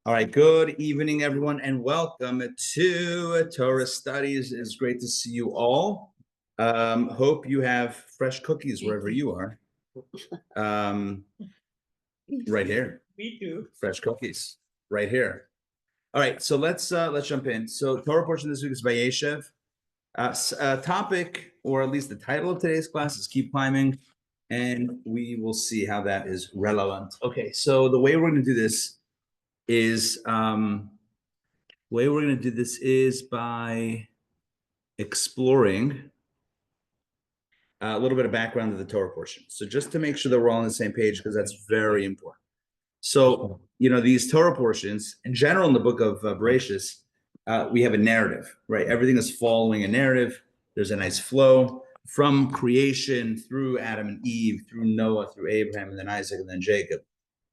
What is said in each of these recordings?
All right, good evening, everyone, and welcome to Torah Studies. It's great to see you all. Hope you have fresh cookies wherever you are. Right here. Me too. Fresh cookies, right here. All right, so let's jump in. So Torah portion this week is Vayeishev. Topic, or at least the title of today's class, is Keep Climbing, and we will see how that is relevant. Okay, so the way we're going to do this is by exploring a little bit of background of the Torah portion. So just to make sure that we're all on the same page, because that's very important. So, these Torah portions, in general, in the book of Vayeishev, we have a narrative, right? Everything is following a narrative. There's a nice flow from creation through Adam and Eve, through Noah, through Abraham, and then Isaac, and then Jacob.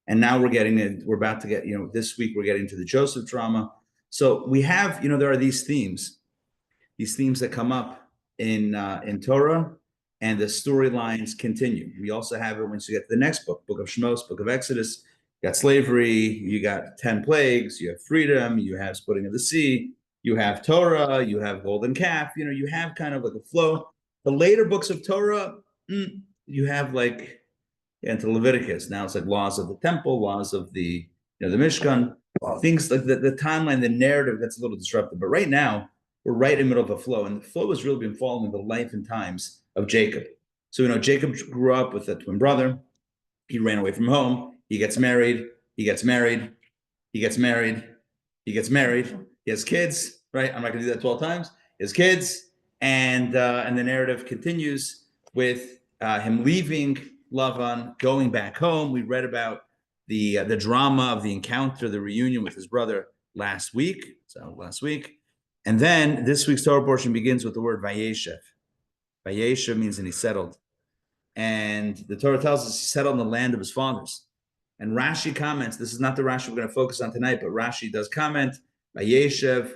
And now we're about to get, this week we're getting to the Joseph drama. So we have, there are these themes that come up in Torah, and the storylines continue. We also have it once you get to the next book of Shmos, book of Exodus. You got slavery, you got 10 plagues, you have freedom, you have splitting of the sea, you have Torah, you have golden calf. You have kind of like a flow. The later books of Torah, you have like into Leviticus. Now it's like laws of the temple, laws of the the Mishkan, things like the timeline, the narrative gets a little disrupted. But right now, we're right in the middle of a flow, and the flow has really been following the life and times of Jacob. So Jacob grew up with a twin brother. He ran away from home. He gets married. He gets married. He gets married. He gets married. He has kids. Right? I'm not going to do that 12 times. He has kids, and the narrative continues with him leaving Lavan, going back home. We read about the drama of the encounter, the reunion with his brother last week. And then this week's Torah portion begins with the word Vayeishev. Vayeishev means that he settled. And the Torah tells us he settled in the land of his fathers. And Rashi comments, this is not the Rashi we're going to focus on tonight, but Rashi does comment, Vayeishev,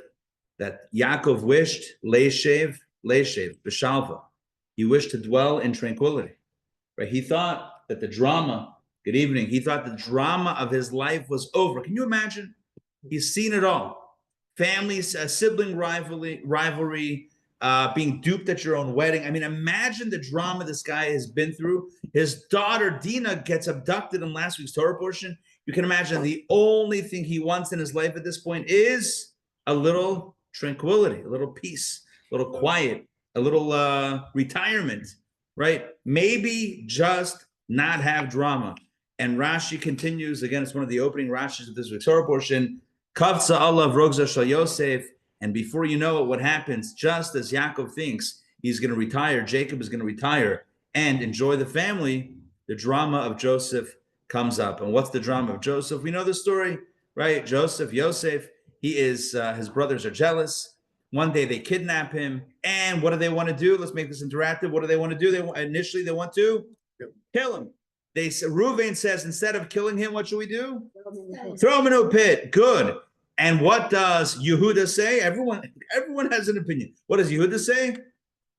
that Yaakov wished, Leishev, B'shalva. He wished to dwell in tranquility. Right? He thought that the drama of his life was over. Can you imagine? He's seen it all. Families, sibling rivalry, being duped at your own wedding. I mean, imagine the drama this guy has been through. His daughter, Dina, gets abducted in last week's Torah portion. You can imagine the only thing he wants in his life at this point is a little tranquility, a little peace, a little quiet, a little retirement. Right? Maybe just not have drama. And Rashi continues, again, it's one of the opening Rashis of this week's Torah portion, Kavza Allah Rogza Shal Yosef, and before you know it, what happens, just as Yaakov thinks he's going to retire, Jacob is going to retire and enjoy the family, the drama of Joseph comes up. And what's the drama of Joseph? We know the story, right? Yosef, he is, his brothers are jealous. One day they kidnap him, and what do they want to do? Let's make this interactive. What do they want to do? They want to kill him. Reuven says, instead of killing him, what should we do? Throw him in a pit. Good. And what does Yehuda say? Everyone has an opinion. What does Yehuda say?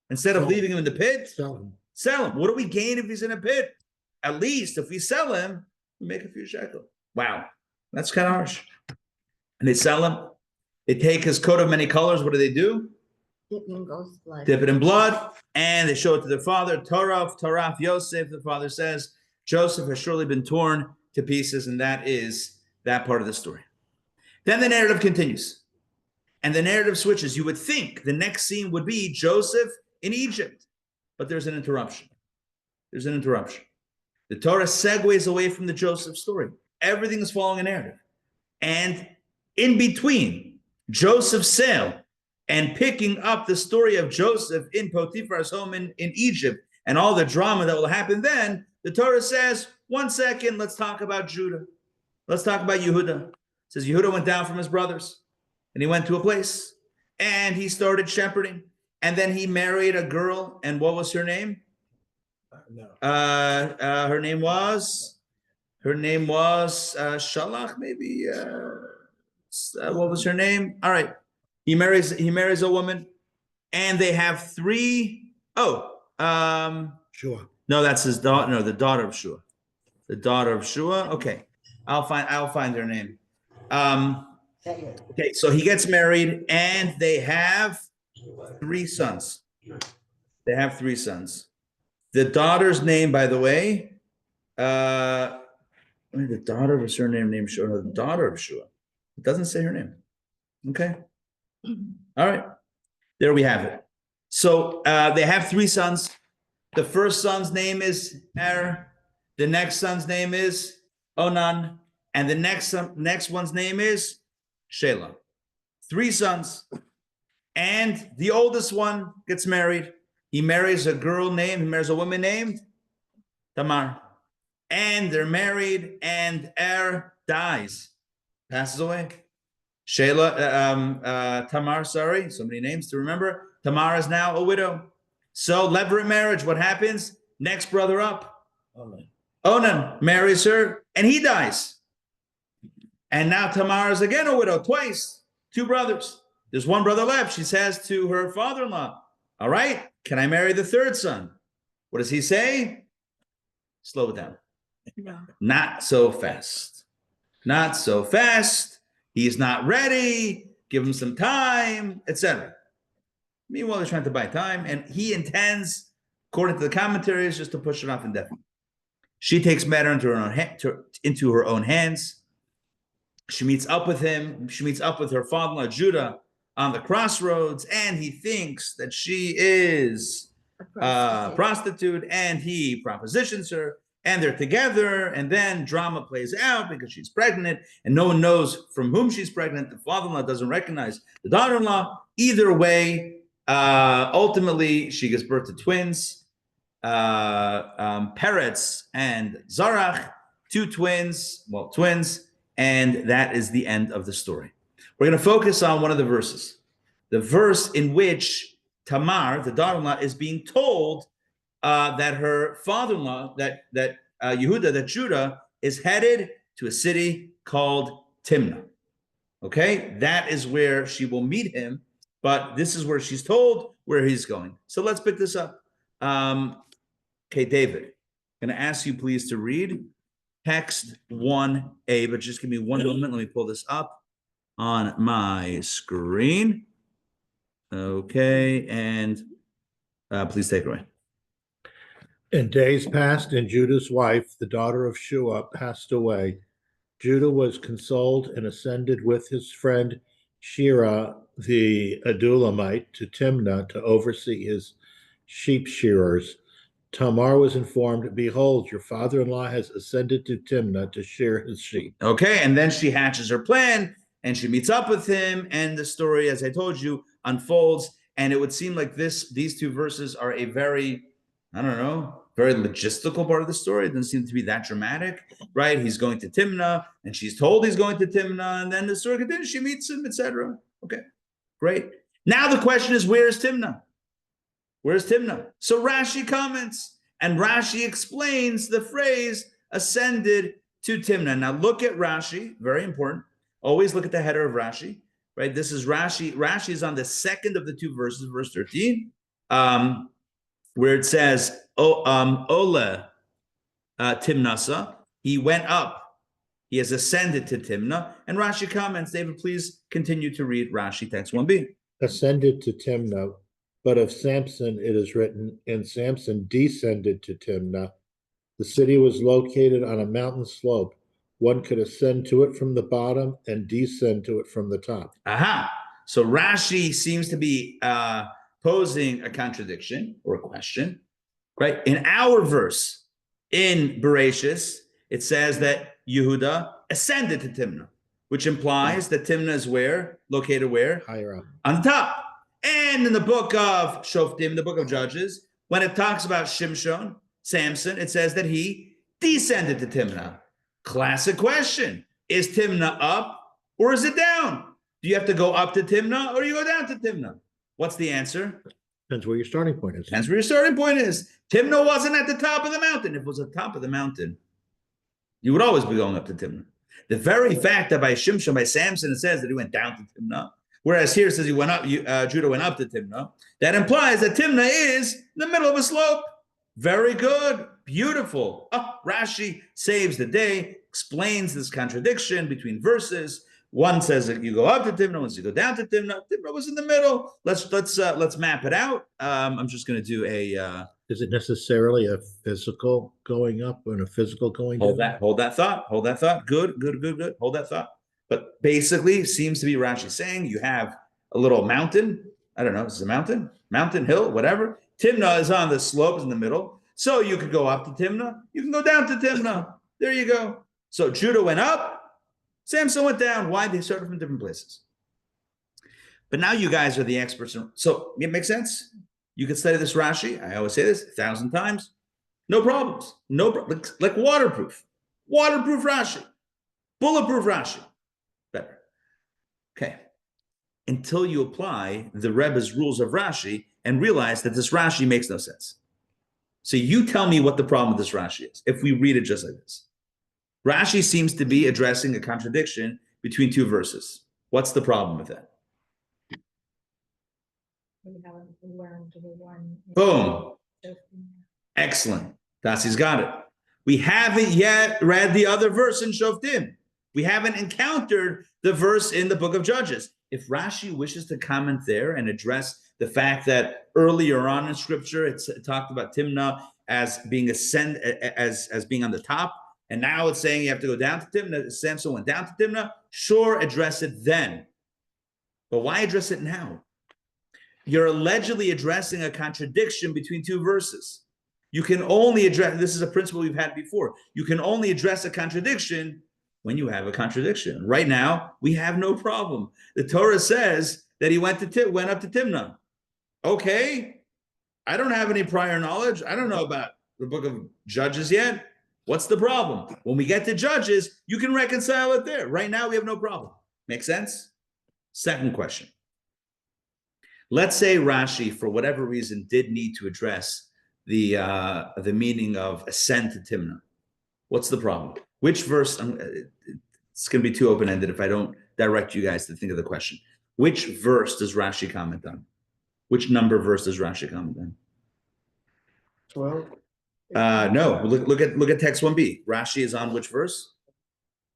Instead of leaving him in the pit, sell him. What do we gain if he's in a pit? At least if we sell him, we make a few shekel. Wow, that's kind of harsh. And they sell him. They take his coat of many colors. What do? Dip it in blood, and they show it to their father. Torah Yosef, the father says, Joseph has surely been torn to pieces, and that is that part of the story. Then the narrative continues, and the narrative switches. You would think the next scene would be Joseph in Egypt, but there's an interruption. The Torah segues away from the Joseph story. Everything is following a narrative. And in between Joseph's sale and picking up the story of Joseph in Potiphar's home in Egypt and all the drama that will happen then, the Torah says, 1 second, let's talk about Judah. Let's talk about Yehuda. It says Yehuda went down from his brothers, and he went to a place, and he started shepherding, and then he married a girl, and what was her name? Her name was Shalach, maybe. What was her name? All right. He marries a woman, and they have three. Sure. No, that's his daughter. No, the daughter of Shua. Okay. I'll find their name. Okay, so he gets married, and they have 3 sons. They have 3 sons. The daughter's name, by the way, the daughter of a surname named Shua. The daughter of Shua. It doesn't say her name. Okay. All right. There we have it. So they have 3 sons. The first son's name is Er. The next son's name is Onan. And the next one's name is Shelah. 3 sons. And the oldest one gets married. He marries a woman named Tamar. And they're married, and Er dies, passes away. Tamar, sorry, so many names to remember. Tamar is now a widow. So levirate marriage, what happens? Next brother up. Onan marries her, and he dies. And now Tamar is again a widow, twice, 2 brothers. There's 1 brother left. She says to her father-in-law, all right, can I marry the 3rd son? What does he say? Slow it down. No. Not so fast. Not so fast. He's not ready. Give him some time, etc. Meanwhile, they're trying to buy time, and he intends, according to the commentaries, just to push it off indefinitely. She takes matter into her own hands. She meets up with him. She meets up with her father-in-law, Judah, on the crossroads, and he thinks that she is a prostitute, and he propositions her, and they're together, and then drama plays out because she's pregnant, and no one knows from whom she's pregnant. The father-in-law doesn't recognize the daughter-in-law. Either way, ultimately, she gives birth to twins, Peretz and Zarach, 2 twins, and that is the end of the story. We're going to focus on one of the verses, the verse in which Tamar, the daughter-in-law, is being told that her father-in-law, that Judah is headed to a city called Timnah. Okay, that is where she will meet him, but this is where she's told where he's going. So let's pick this up. Okay, David, I'm going to ask you please to read text 1a, but just give me one moment. Let me pull this up on my screen. Okay, and please take it away. In days past, and Judah's wife, the daughter of Shua, passed away. Judah was consoled and ascended with his friend Shira the Adulamite to Timnah to oversee his sheep shearers. Tamar was informed, behold, your father-in-law has ascended to Timnah to shear his sheep. Okay, and then she hatches her plan, and she meets up with him, and the story, as I told you, unfolds. And it would seem like these 2 verses are a very, very logistical part of the story. It doesn't seem to be that dramatic, right? He's going to Timnah, and she's told he's going to Timnah, and then the story continues. She meets him, etc. Okay, great. Now the question is, where's Timnah? Where's Timnah? So Rashi comments, and Rashi explains the phrase ascended to Timnah. Now look at Rashi, very important. Always look at the header of Rashi, right? This is Rashi. Rashi is on the 2nd of the 2 verses, verse 13, where it says, Ole Timnasa, he went up. He has ascended to Timnah. And Rashi comments, David, please continue to read Rashi, text 1b. Ascended to Timnah, but of Samson it is written, and Samson descended to Timnah. The city was located on a mountain slope. One could ascend to it from the bottom and descend to it from the top. Aha. So Rashi seems to be posing a contradiction or a question, right? In our verse, in Vayeishev, it says that Yehuda ascended to Timnah, which implies that Timnah is where? Located where? Higher up. On top. And in the book of Shoftim, the book of Judges, when it talks about Shimshon, Samson, it says that he descended to Timnah. Classic question. Is Timnah up or is it down? Do you have to go up to Timnah or you go down to Timnah? What's the answer? Depends where your starting point is. Depends where your starting point is. Timnah wasn't at the top of the mountain. If it was at the top of the mountain, you would always be going up to Timnah. The very fact that by Shimshon, by Samson, it says that he went down to Timnah, whereas here it says he went up. Judah went up to Timnah. That implies that Timnah is in the middle of a slope. Very good. Beautiful. Rashi saves the day, explains this contradiction between verses. One says that you go up to Timnah, one says you go down to Timnah. Timnah was in the middle. Let's map it out. I'm just going to do a. Is it necessarily a physical going up and a physical going down? Hold that thought. Good. Hold that thought. But basically, seems to be Rashi saying you have a little mountain. I don't know. Is it a mountain, hill, whatever. Timnah is on the slope, is in the middle. So you could go up to Timnah. You can go down to Timnah. There you go. So Judah went up. Samson went down. Why? They started from different places. But now you guys are the experts. So it makes sense. You can study this Rashi. I always say this 1,000 times. No problems. Like waterproof. Waterproof Rashi. Bulletproof Rashi. Better. Okay. Until you apply the Rebbe's rules of Rashi and realize that this Rashi makes no sense. So you tell me what the problem with this Rashi is, if we read it just like this. Rashi seems to be addressing a contradiction between two verses. What's the problem with that? Boom. Excellent. Dassi's got it. We haven't yet read the other verse in Shoftim. We haven't encountered the verse in the book of Judges. If Rashi wishes to comment there and address the fact that earlier on in scripture it talked about Timnah as being as being on the top, and now it's saying you have to go down to Timnah. Samson went down to Timnah. Sure, address it then. But why address it now? You're allegedly addressing a contradiction between two verses. You can only address, this is a principle we've had before, you can only address a contradiction when you have a contradiction. Right now, we have no problem. The Torah says that he went up to Timnah. Okay, I don't have any prior knowledge. I don't know about the book of Judges yet. What's the problem? When we get to Judges, you can reconcile it there. Right now, we have no problem. Make sense? Second question. Let's say Rashi, for whatever reason, did need to address the meaning of ascend to Timnah. What's the problem? Which verse? It's going to be too open-ended if I don't direct you guys to think of the question. Which verse does Rashi comment on? Which number verse does Rashi comment on? 12. No. Look at text 1b. Rashi is on which verse?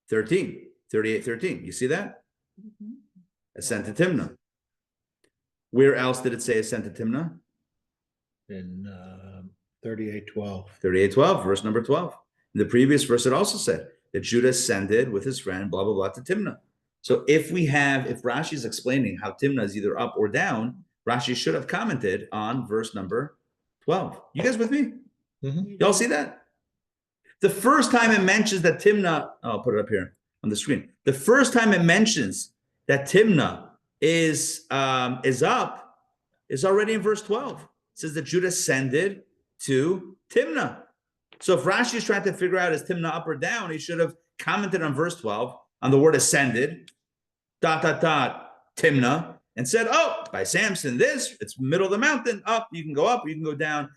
13. 38:13. You see that? Mm-hmm. Ascend to Timnah. Where else did it say ascend to Timnah? In 38:12. 38:12, verse number 12. In the previous verse, it also said that Judah ascended with his friend, blah, blah, blah, to Timnah. So if Rashi is explaining how Timnah is either up or down, Rashi should have commented on verse number 12. You guys with me? Mm-hmm. Y'all see that? The first time it mentions that Timnah, I'll put it up here on the screen. The first time it mentions that Timnah is up is already in verse 12. It says that Judah ascended to Timnah. So if Rashi is trying to figure out is Timnah up or down, he should have commented on verse 12 on the word ascended, ... Timnah, and said, oh, by Samson, it's middle of the mountain, up, you can go down.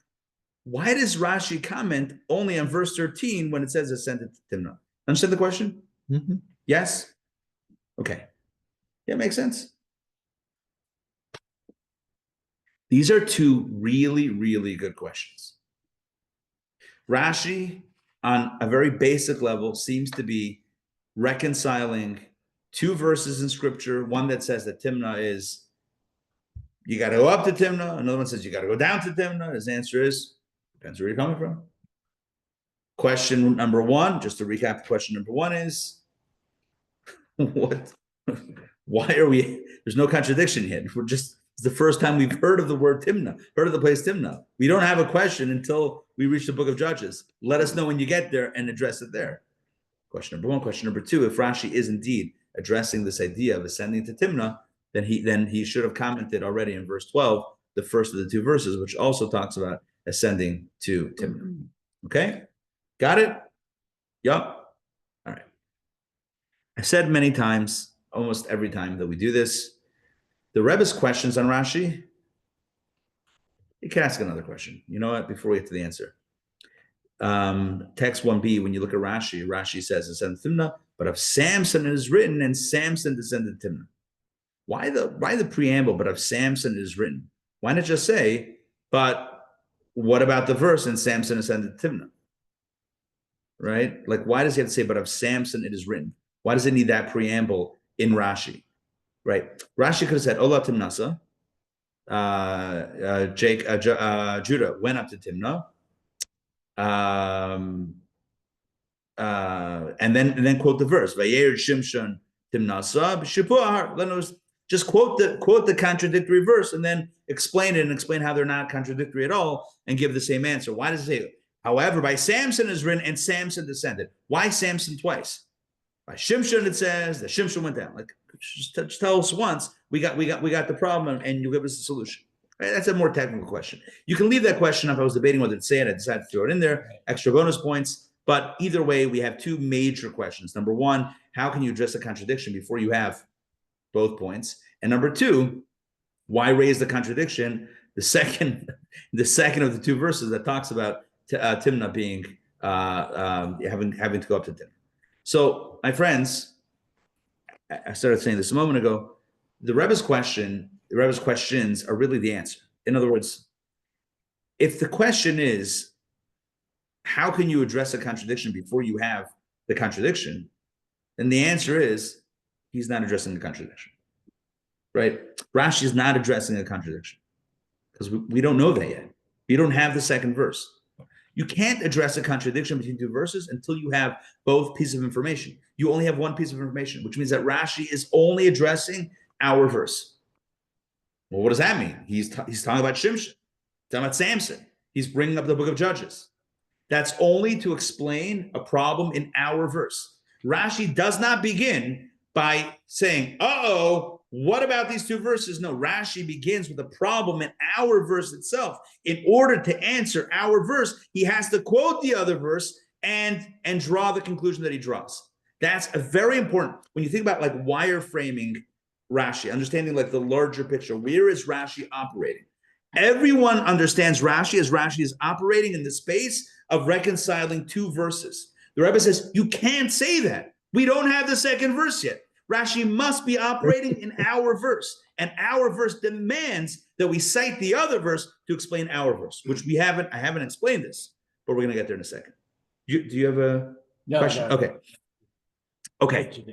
Why does Rashi comment only on verse 13 when it says ascended to Timnah? Understand the question? Mm-hmm. Yes? Okay. Yeah, makes sense. These are two really, really good questions. Rashi, on a very basic level, seems to be reconciling two verses in scripture, one that says that Timnah is, you got to go up to Timnah. Another one says you got to go down to Timnah. His answer is, depends where you're coming from. Question number one, just to recap, question number one is, why are we, there's no contradiction here. It's the first time we've heard of the word Timnah, heard of the place Timnah. We don't have a question until we reach the book of Judges. Let us know when you get there and address it there. Question number one. Question number two, if Rashi is indeed addressing this idea of ascending to Timnah, then he should have commented already in verse 12, the first of the two verses, which also talks about ascending to Timnah. Okay? Got it? Yup. All right. I said many times, almost every time that we do this, the Rebbe's questions on Rashi, you can ask another question. You know what? Before we get to the answer. Text 1b, when you look at Rashi says, ascend to Timnah, but of Samson it is written, and Samson descended to Timnah. Why the preamble, but of Samson it is written? Why not just say, but what about the verse, and Samson ascended to Timnah? Right? Like, why does he have to say, but of Samson it is written? Why does it need that preamble in Rashi, right? Rashi could have said, Ola Timnasa, Judah went up to Timnah, and then quote the verse. Vayeishev Shimshon Timnasa b'shipuah. Then it was just quote the contradictory verse and then explain it and explain how they're not contradictory at all and give the same answer. Why does it say, however, by Samson is written and Samson descended? Why Samson twice? By Shimshon it says that Shimshon went down. Like just tell us once we got the problem and you give us the solution. Right? That's a more technical question. You can leave that question up. I was debating whether to say it. I decided to throw it in there. Extra bonus points. But either way, we have two major questions. Number one, how can you address a contradiction before you have both points? And number two, why raise the contradiction? The second of the two verses that talks about Timnah being having to go up to Timnah. So, my friends, I started saying this a moment ago. The Rebbe's questions are really the answer. In other words, if the question is, how can you address a contradiction before you have the contradiction? And the answer is, he's not addressing the contradiction, right? Rashi is not addressing a contradiction because we don't know that yet. You don't have the second verse. You can't address a contradiction between two verses until you have both pieces of information. You only have one piece of information, which means that Rashi is only addressing our verse. Well, what does that mean? He's talking about Shimshon, talking about Samson. He's bringing up the book of Judges. That's only to explain a problem in our verse. Rashi does not begin by saying, uh-oh, what about these two verses? No, Rashi begins with a problem in our verse itself. In order to answer our verse, he has to quote the other verse and draw the conclusion that he draws. That's a very important, when you think about like wireframing Rashi, understanding like the larger picture, where is Rashi operating? Everyone understands Rashi as Rashi is operating in the space of reconciling two verses. The Rebbe says, you can't say that. We don't have the second verse yet. Rashi must be operating in our verse. And our verse demands that we cite the other verse to explain our verse, which I haven't explained this, but we're going to get there in a second. Do you have a question? No. Okay.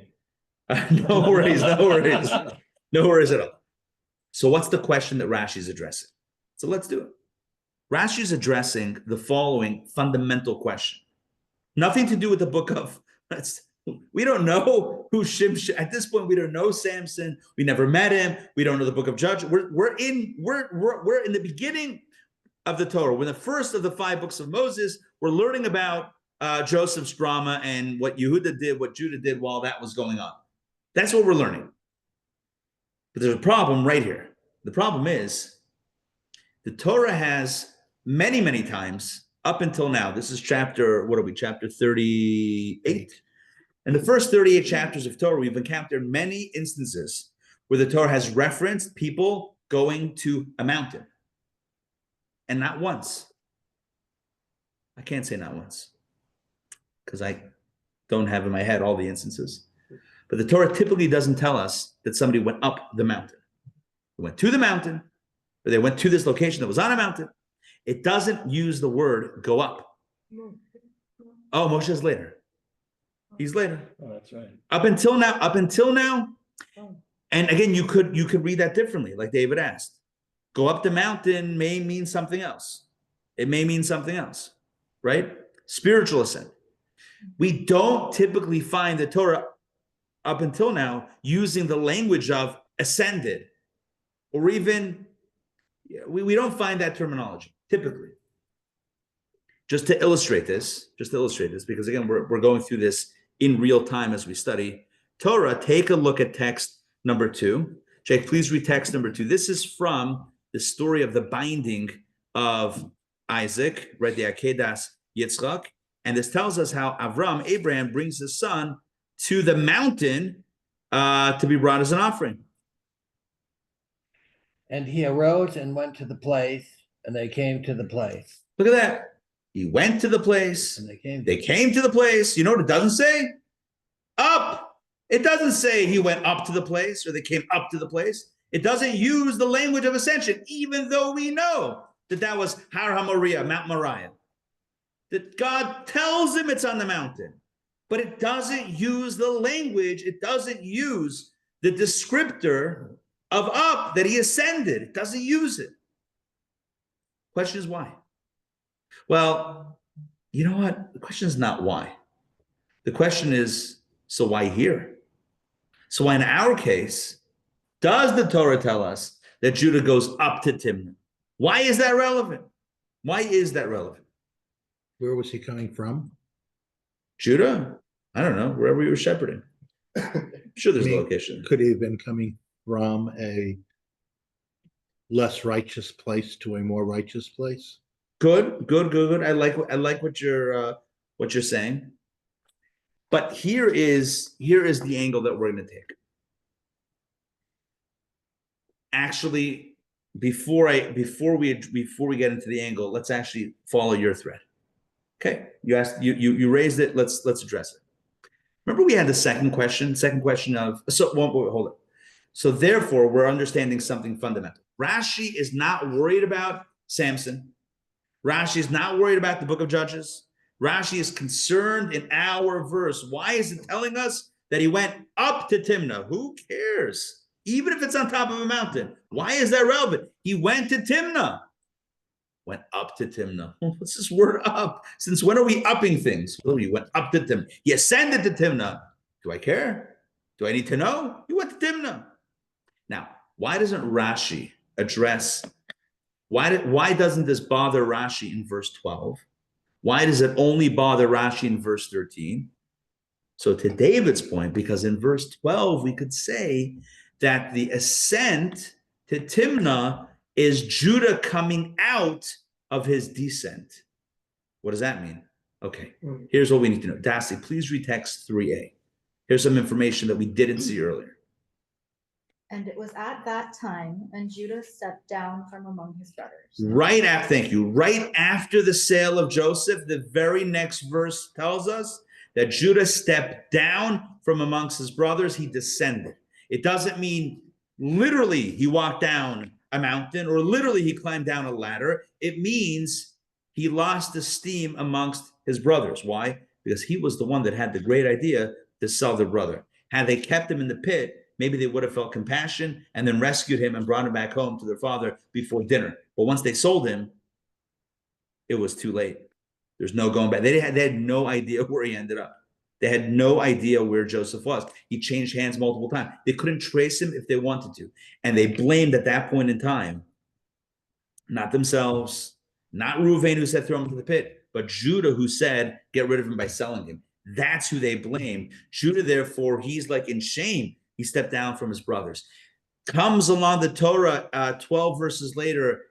No worries at all. So what's the question that Rashi is addressing? So let's do it. Rashi is addressing the following fundamental question. Nothing to do with the book of, we don't know who Shimshon, at this point, we don't know Samson. We never met him. We don't know the book of Judges. We're in the beginning of the Torah. We're in the first of the 5 books of Moses. We're learning about Joseph's drama and what Yehuda did, what Judah did while that was going on. That's what we're learning. But there's a problem right here. The problem is the Torah has many, many times up until now, this is chapter 38. In the first 38 chapters of Torah, we've encountered many instances where the Torah has referenced people going to a mountain. And not once. I can't say not once because I don't have in my head all the instances. But the Torah typically doesn't tell us that somebody went up the mountain. They went to the mountain, or they went to this location that was on a mountain. It doesn't use the word go up. Oh, Moshe's later. He's later. Oh, that's right. Up until now. And again, you could read that differently, like David asked. Go up the mountain may mean something else. It may mean something else, right? Spiritual ascent. We don't typically find the Torah up until now using the language of ascended, or even we don't find that terminology typically. Just to illustrate this, because again, we're going through this in real time as we study Torah. Take a look at text number 2. Jake, please read text number 2. This is from the story of the binding of Isaac, right? The Akedas Yitzchak. And this tells us how Abraham brings his son to the mountain to be brought as an offering. And he arose and went to the place, and they came to the place. Look at that. He went to the place. And they came to the place. You know what it doesn't say? Up. It doesn't say he went up to the place or they came up to the place. It doesn't use the language of ascension, even though we know that was Har HaMoriah, Mount Moriah. That God tells him it's on the mountain. But it doesn't use the language. It doesn't use the descriptor of up, that he ascended. It doesn't use it. Question is why? Well, you know what? The question is not why. The question is, so why here? So why in our case, does the Torah tell us that Judah goes up to Timnah? Why is that relevant? Why is that relevant? Where was he coming from? Judah? I don't know, wherever he was shepherding. I'm sure there's a location. Could he have been coming from a less righteous place to a more righteous place? Good. I like what you're saying. But here is the angle that we're going to take. Actually, before we get into the angle, let's actually follow your thread. Okay, you raised it. Let's address it. Remember, we had the second question of hold it. So therefore, we're understanding something fundamental. Rashi is not worried about Samson. Rashi is not worried about the book of Judges. Rashi is concerned in our verse. Why is it telling us that he went up to Timnah? Who cares? Even if it's on top of a mountain. Why is that relevant? He went to Timnah. Went up to Timnah. What's this word up? Since when are we upping things? Well, he went up to Timnah. He ascended to Timnah. Do I care? Do I need to know? He went to Timnah. Now, why doesn't Rashi address, why doesn't this bother Rashi in verse 12? Why does it only bother Rashi in verse 13? So to David's point, because in verse 12, we could say that the ascent to Timnah is Judah coming out of his descent. What does that mean? Okay, here's what we need to know. Dasi, please read text 3a. Here's some information that we didn't see earlier. And it was at that time when Judah stepped down from among his brothers. Thank you. Right after the sale of Joseph, the very next verse tells us that Judah stepped down from amongst his brothers. He descended. It doesn't mean literally he walked down a mountain or literally he climbed down a ladder. It means he lost esteem amongst his brothers. Why? Because he was the one that had the great idea to sell their brother. Had they kept him in the pit, maybe they would have felt compassion and then rescued him and brought him back home to their father before dinner. But once they sold him, it was too late. There's no going back. They had no idea where he ended up. They had no idea where Joseph was. He changed hands multiple times. They couldn't trace him if they wanted to. And they blamed at that point in time, not themselves, not Reuven who said throw him into the pit, but Judah who said get rid of him by selling him. That's who they blamed. Judah, therefore, he's like in shame. He stepped down from his brothers. Comes along the Torah 12 verses later,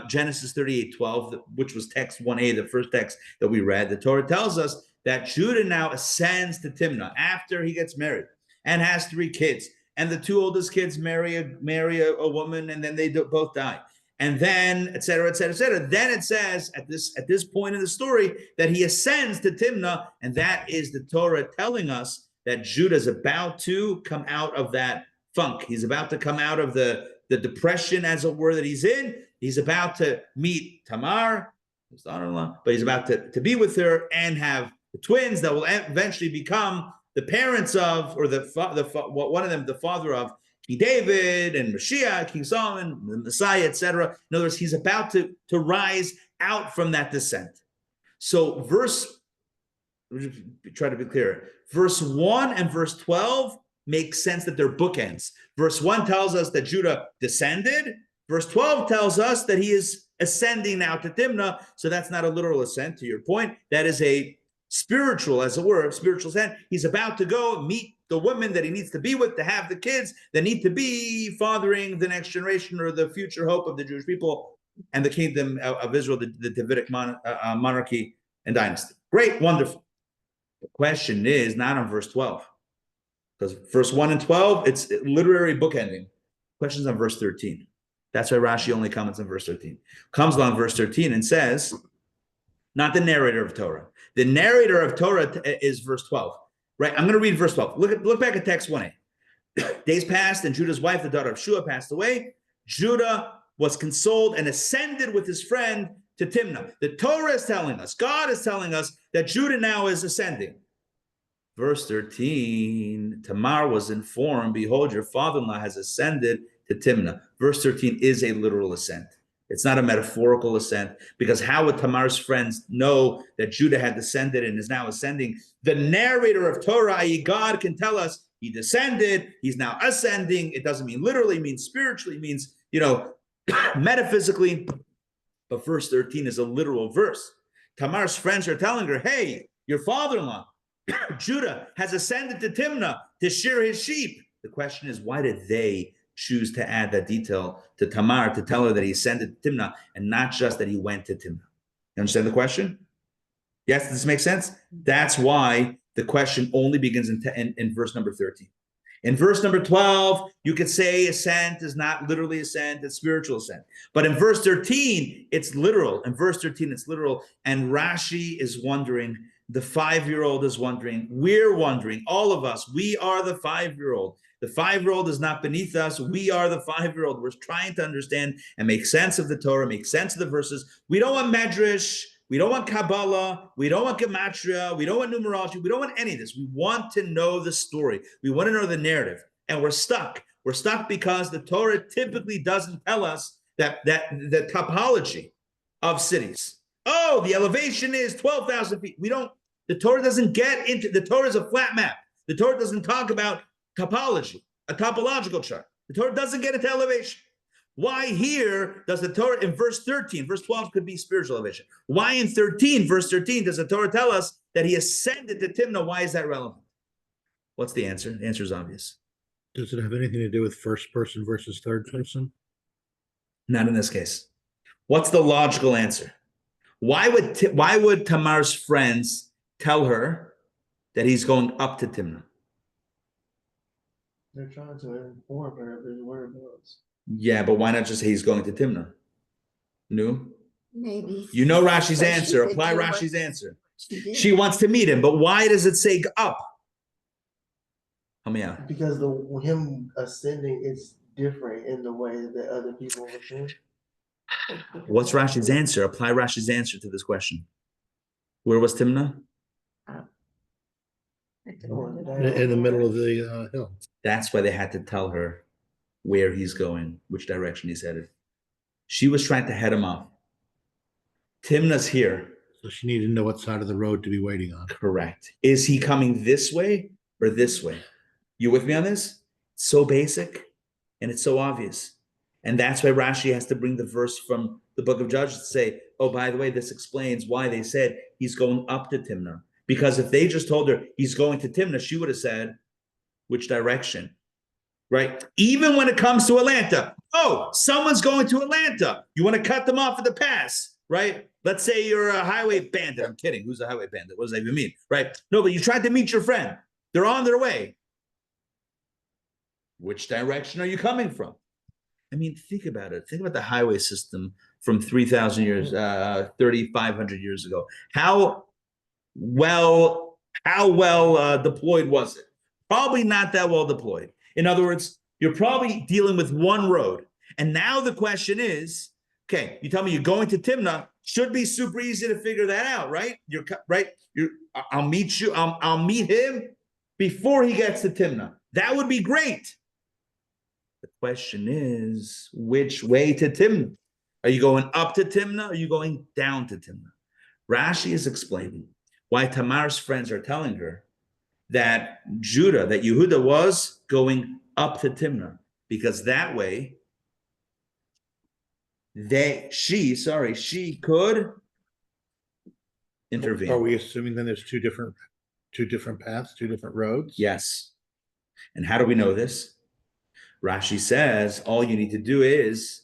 Genesis 38:12, which was text 1a, the first text that we read. The Torah tells us that Judah now ascends to Timnah after he gets married and has 3 kids. And the 2 oldest kids marry a woman, and then they both die. And then, et cetera, et cetera, et cetera. Then it says at this point in the story that he ascends to Timnah, and that is the Torah telling us that Judah is about to come out of that funk. He's about to come out of the depression, as it were, that he's in. He's about to meet Tamar, his daughter-in-law, but he's about to be with her and have the twins that will eventually become the parents of, or one of them, the father of King David and Mashiach, King Solomon, the Messiah, etc. In other words, he's about to rise out from that descent. So try to be clear. Verse 1 and verse 12 make sense that they're bookends. Verse 1 tells us that Judah descended. Verse 12 tells us that he is ascending now to Timnah. So that's not a literal ascent, to your point. That is a spiritual, as it were, spiritual ascent. He's about to go meet the women that he needs to be with, to have the kids that need to be fathering the next generation or the future hope of the Jewish people and the kingdom of Israel, the Davidic monarchy and dynasty. Great, wonderful. The question is not on verse 12, because verse 1 and 12, it's literary bookending. Question's on verse 13. That's why Rashi only comments on verse 13. Comes along verse 13 and says, not the narrator of Torah. The narrator of Torah is verse 12. Right? I'm going to read verse 12. Look back at text 1a. Days passed, and Judah's wife, the daughter of Shua, passed away. Judah was consoled and ascended with his friend to Timnah. The Torah is telling us, God is telling us that Judah now is ascending. Verse 13, Tamar was informed, behold, your father-in-law has ascended to Timnah. Verse 13 is a literal ascent. It's not a metaphorical ascent, because how would Tamar's friends know that Judah had descended and is now ascending? The narrator of Torah, i.e. God, can tell us he descended, he's now ascending. It doesn't mean literally, it means spiritually, it means, metaphysically. But verse 13 is a literal verse. Tamar's friends are telling her, hey, your father-in-law, Judah, has ascended to Timnah to shear his sheep. The question is, why did they choose to add that detail to Tamar to tell her that he ascended to Timnah and not just that he went to Timnah? You understand the question? Yes, does this make sense? That's why the question only begins in verse number 13. In verse number 12, you could say ascent is not literally ascent, it's spiritual ascent. But in verse 13, it's literal. In verse 13, it's literal. And Rashi is wondering, the 5-year-old is wondering, we're wondering, all of us, we are the 5-year-old. The 5-year-old is not beneath us. We are the 5-year-old. We're trying to understand and make sense of the Torah, make sense of the verses. We don't want Medrash. We don't want Kabbalah. We don't want Gematria. We don't want numerology. We don't want any of this. We want to know the story. We want to know the narrative. And we're stuck. We're stuck because the Torah typically doesn't tell us that the topology of cities. Oh, the elevation is 12,000 feet. The Torah doesn't get into, the Torah is a flat map. The Torah doesn't talk about topology, a topological chart. The Torah doesn't get into elevation. Why here does the Torah, in verse 13, verse 12 could be spiritual elevation. Why in verse 13, does the Torah tell us that he ascended to Timnah? Why is that relevant? What's the answer? The answer is obvious. Does it have anything to do with first person versus third person? Not in this case. What's the logical answer? Why would Tamar's friends tell her that he's going up to Timnah? They're trying to inform her of his whereabouts. Yeah, but why not just say he's going to Timnah? No? Maybe. You know Rashi's But she answer. said Apply she Rashi's wants- answer. She did. She wants to meet him, but why does it say up? Help me out. Because him ascending is different in the way that other people ascend. What's Rashi's answer? Apply Rashi's answer to this question. Where was Timnah? In the middle of the hill. That's why they had to tell her where he's going, which direction he's headed. She was trying to head him off. Timnah's here. So she needed to know what side of the road to be waiting on. Correct. Is he coming this way or this way? You with me on this? It's so basic and it's so obvious. And that's why Rashi has to bring the verse from the book of Judges to say, oh, by the way, this explains why they said he's going up to Timnah. Because if they just told her he's going to Timnah, she would have said, which direction? Right? Even when it comes to Atlanta, oh, someone's going to Atlanta. You want to cut them off at the pass, right? Let's say you're a highway bandit. I'm kidding. Who's a highway bandit? What does that even mean? Right? No, but you tried to meet your friend. They're on their way. Which direction are you coming from? I mean, think about it. Think about the highway system from 3,000 years, 3,500 years ago. How well deployed was it? Probably not that well deployed. In other words, you're probably dealing with one road. And now the question is, okay, you tell me you're going to Timnah, should be super easy to figure that out, right? I'll meet you, I'll meet him before he gets to Timnah. That would be great. The question is, which way to Timnah? Are you going up to Timnah or are you going down to Timnah? Rashi is explaining why Tamar's friends are telling her that Yehuda was going up to Timnah, because that way she could intervene. Are we assuming then there's two different paths, two different roads? Yes. And how do we know this? Rashi says all you need to do is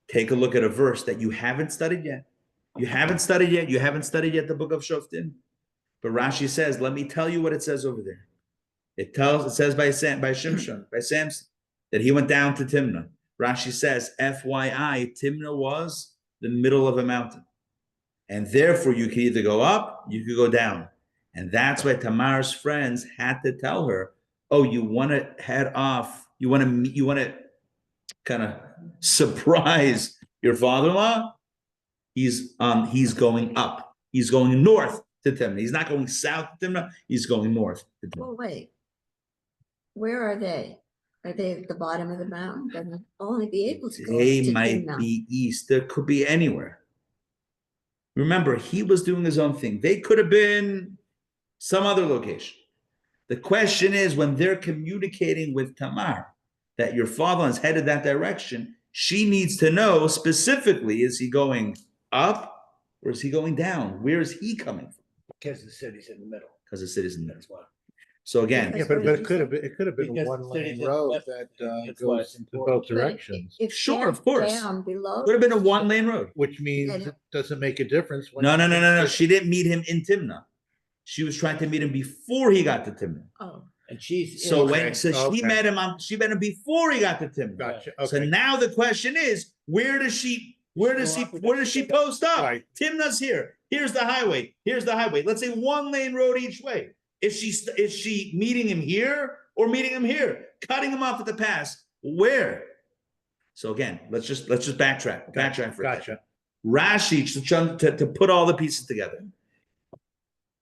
take a look at a verse that you haven't studied yet. You haven't studied yet the book of Shoftim. But Rashi says, let me tell you what it says over there. It says by Shimshon, by Samson, that he went down to Timnah. Rashi says, FYI, Timnah was the middle of a mountain. And therefore you could either go up, you could go down. And that's why Tamar's friends had to tell her, oh, you want to head off, you want to kind of surprise your father-in-law? He's going up. He's going north. to Timnah. He's not going south to Timnah. He's going north to Timnah. Well, wait. Where are they? Are they at the bottom of the mountain? They'll only be able to go They to might Timnah. be east. There could be anywhere. Remember, he was doing his own thing. They could have been some other location. The question is, when they're communicating with Tamar that your father is headed that direction, she needs to know specifically, is he going up or is he going down? Where is he coming from? Because the city's in the middle. Because the city's in there. That's why. So again, Yeah, but it could have been, a Because one-lane cities road west- that that's why goes it's in important. both directions, If Sure, they're of course. Down below. could have been a one-lane road. which means And- it doesn't make a difference. when No, you no, no, get no, no. to- She didn't meet him in Timnah. She was trying to meet him before he got to Timnah. Oh, And she's. So Okay, she okay. met him before he got to Timnah. Gotcha, So okay. now the question is, where does she post up? Right. Timnah's here. Here's the highway. Let's say one lane road each way. Is she meeting him here or meeting him here? Cutting him off at the pass. Where? So again, let's just backtrack. Backtrack for a second. Gotcha. Rashi to put all the pieces together.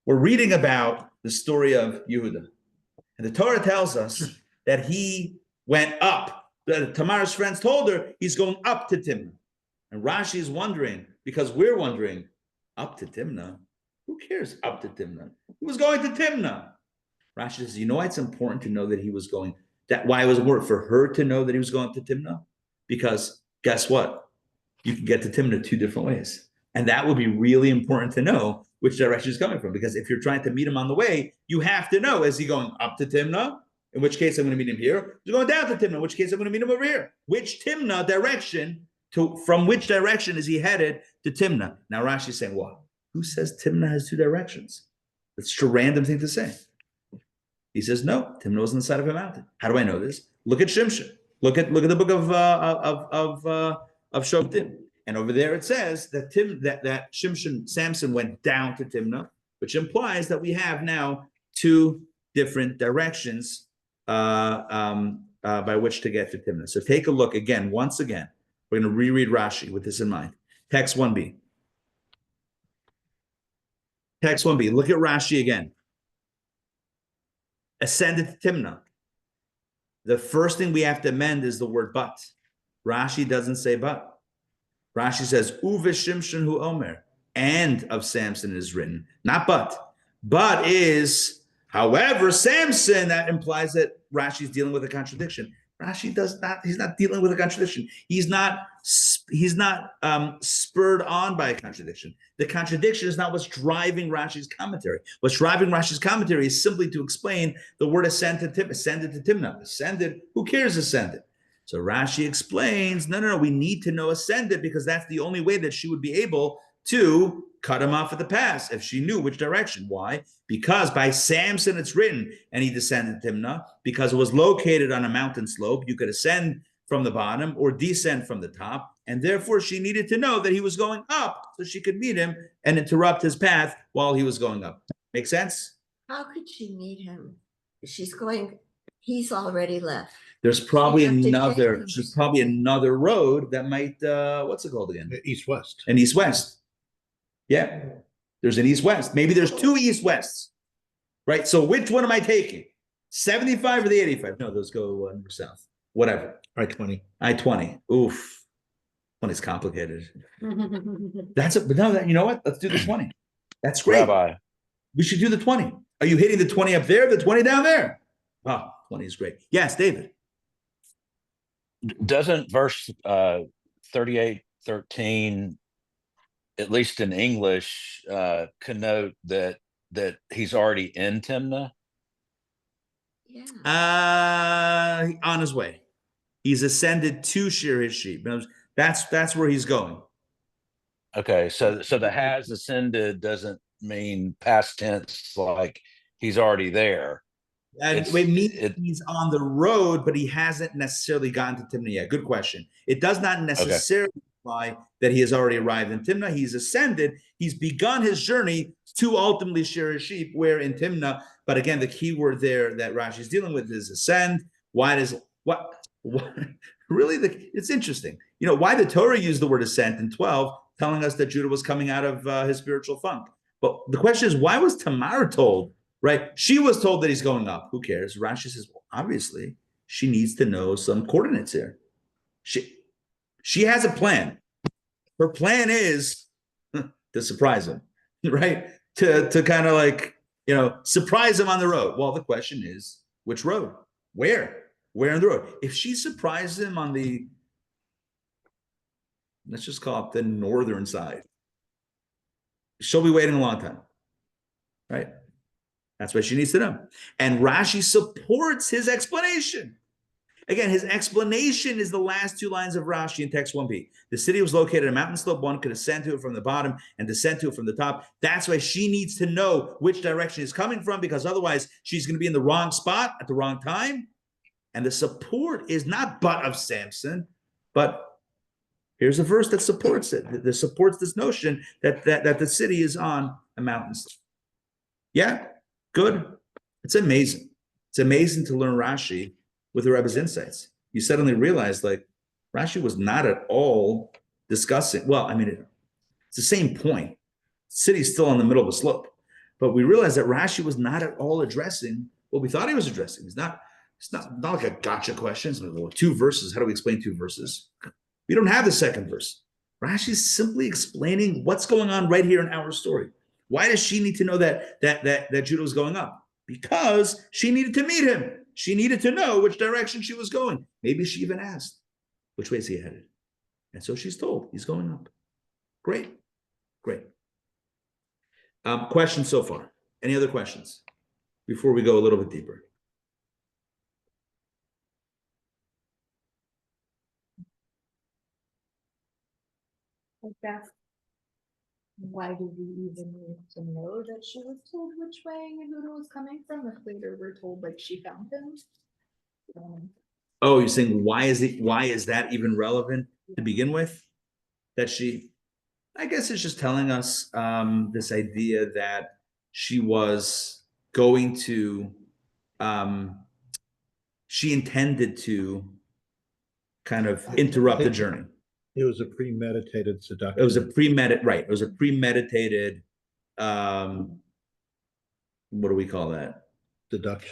We're reading about the story of Yehuda. And the Torah tells us that he went up. Tamar's friends told her he's going up to Timnah. And Rashi is wondering, because we're wondering, up to Timnah? Who cares up to Timnah? He was going to Timnah. Rashi says, you know why it's important to know that he was going, why it was important for her to know that he was going to Timnah? Because guess what? You can get to Timnah two different ways. And that would be really important to know which direction he's coming from. Because if you're trying to meet him on the way, you have to know, is he going up to Timnah? In which case I'm going to meet him here. He's going down to Timnah, in which case I'm going to meet him over here. Which Timnah direction, from which direction is he headed to Timnah? Now Rashi is saying, well, who says Timnah has two directions? It's just a random thing to say. He says, no, Timnah was on the side of a mountain. How do I know this? Look at Shimshon. Look at the book of Shoftim. And over there it says that that Shimshon, Samson went down to Timnah, which implies that we have now two different directions by which to get to Timnah. So take a look again, once again. We're going to reread Rashi with this in mind. Text 1b. Text 1b. Look at Rashi again. Ascended to Timnah. The first thing we have to amend is the word but. Rashi doesn't say but. Rashi says, Uve Shimshon hu omer, and of Samson is written, not but. But is, however, Samson, that implies that Rashi is dealing with a contradiction. Rashi he's not dealing with a contradiction. He's not spurred on by a contradiction. The contradiction is not what's driving Rashi's commentary. What's driving Rashi's commentary is simply to explain the word ascended to Timnah. Ascended, who cares ascended? So Rashi explains, no, we need to know ascended because that's the only way that she would be able to cut him off at the pass if she knew which direction. Why? Because by Samson it's written, and he descended to Timnah, because it was located on a mountain slope. You could ascend from the bottom or descend from the top, and therefore she needed to know that he was going up so she could meet him and interrupt his path while he was going up. Make sense? how could she meet him? He's already left. There's probably have to take another. him. There's probably another road that might. What's it called again? East-west. An east-west. Yeah, there's an east-west. Maybe there's two east-wests, right? So which one am I taking? 75 or the 85? No, those go north-south. Whatever. I-20. I-20. Oof. 20 is complicated. But no, you know what? Let's do the 20. That's great. Rabbi, We should do the 20. Are you hitting the 20 up there? The 20 down there? Oh, 20 is great. Yes, David. doesn't verse 38:13, at least in English, connote that he's already in Timnah? Yeah. On his way. He's ascended to shear his sheep. That's where he's going. Okay, so the has ascended doesn't mean past tense, like he's already there. And It's- it means it- he's on the road, but he hasn't necessarily gotten to Timnah yet. Good question. It does not necessarily imply that he has already arrived in Timnah. He's ascended. He's begun his journey to ultimately shear his sheep, where in Timnah. But again, the key word there that Rashi is dealing with is ascend. Why does what really it's interesting. You know, why the Torah used the word ascent in 12, telling us that Judah was coming out of his spiritual funk. But the question is, why was Tamar told, right? She was told that he's going up. Who cares? Rashi says, well, obviously, she needs to know some coordinates here. She has a plan. Her plan is to surprise him, right? To kind of like, surprise him on the road. Well, the question is, which road? Where on the road? If she surprises him on the, let's just call it the northern side, she'll be waiting a long time, right? That's what she needs to know. And Rashi supports his explanation. Again, his explanation is the last two lines of Rashi in text 1b. The city was located on a mountain slope. One could ascend to it from the bottom and descend to it from the top. That's why she needs to know which direction is coming from, because otherwise she's going to be in the wrong spot at the wrong time. And the support is not but of Samson, but here's a verse that supports it. That supports this notion that the city is on a mountain slope. Yeah, good. It's amazing. It's amazing to learn Rashi with the Rebbe's insights. You suddenly realize, like, Rashi was not at all discussing, well, I mean, it's the same point. The city's still in the middle of a slope. But we realize that Rashi was not at all addressing what we thought he was addressing. It's not like a gotcha question. It's like, well, 2 verses. How do we explain 2 verses? We don't have the second verse. Rashi's simply explaining what's going on right here in our story. Why does she need to know that Judah was going up? Because she needed to meet him. She needed to know which direction she was going. Maybe she even asked, which way is he headed? And so she's told he's going up. Great. Questions so far? Any other questions before we go a little bit deeper? I guess, why do we even need to know that she was told which way Yehuda was coming from if later we're told like she found him? Oh, you're saying why is that even relevant to begin with? I guess it's just telling us this idea that she was going to, she intended to kind of interrupt the journey. It was a premeditated seduction. It was a premeditated, It was a premeditated, what do we call that?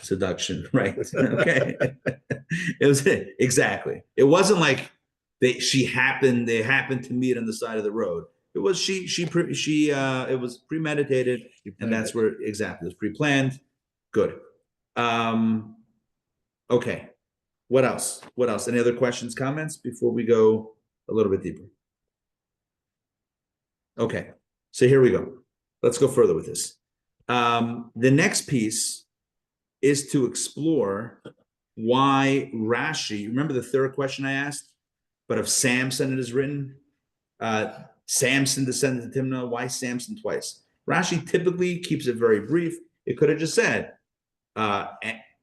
Seduction, right? Okay. It was exactly. It wasn't like they happened to meet on the side of the road. It was it was premeditated, and that's where exactly it was pre-planned. Good. Okay. What else? Any other questions, comments before we go a little bit deeper? Okay. So here we go. Let's go further with this. The next piece is to explore why Rashi, remember the third question I asked, but of Samson it is written, Samson descended to Timnah. Why Samson twice? Rashi typically keeps it very brief. It could have just said,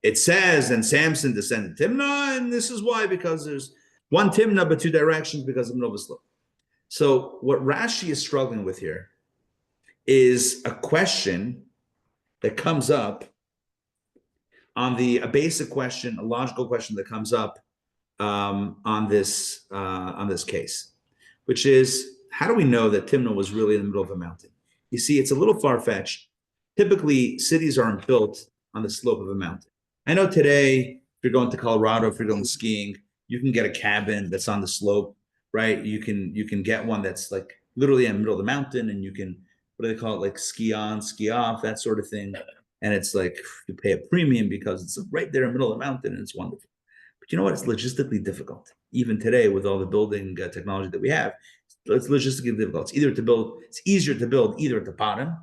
it says, and Samson descended to Timnah, and this is why, because there's one Timnah, but 2 directions because of Nova slope. So what Rashi is struggling with here is a question that comes up on a basic question, a logical question that comes up on this case, which is, how do we know that Timnah was really in the middle of a mountain? You see, it's a little far-fetched. Typically, cities aren't built on the slope of a mountain. I know today, if you're going to Colorado, if you're going skiing, you can get a cabin that's on the slope, right? You can get one that's like literally in the middle of the mountain, and you can, what do they call it, like ski on, ski off, that sort of thing. And it's like you pay a premium because it's right there in the middle of the mountain, and it's wonderful. But you know what? It's logistically difficult. Even today, with all the building technology that we have, it's logistically difficult. It's easier to build either at the bottom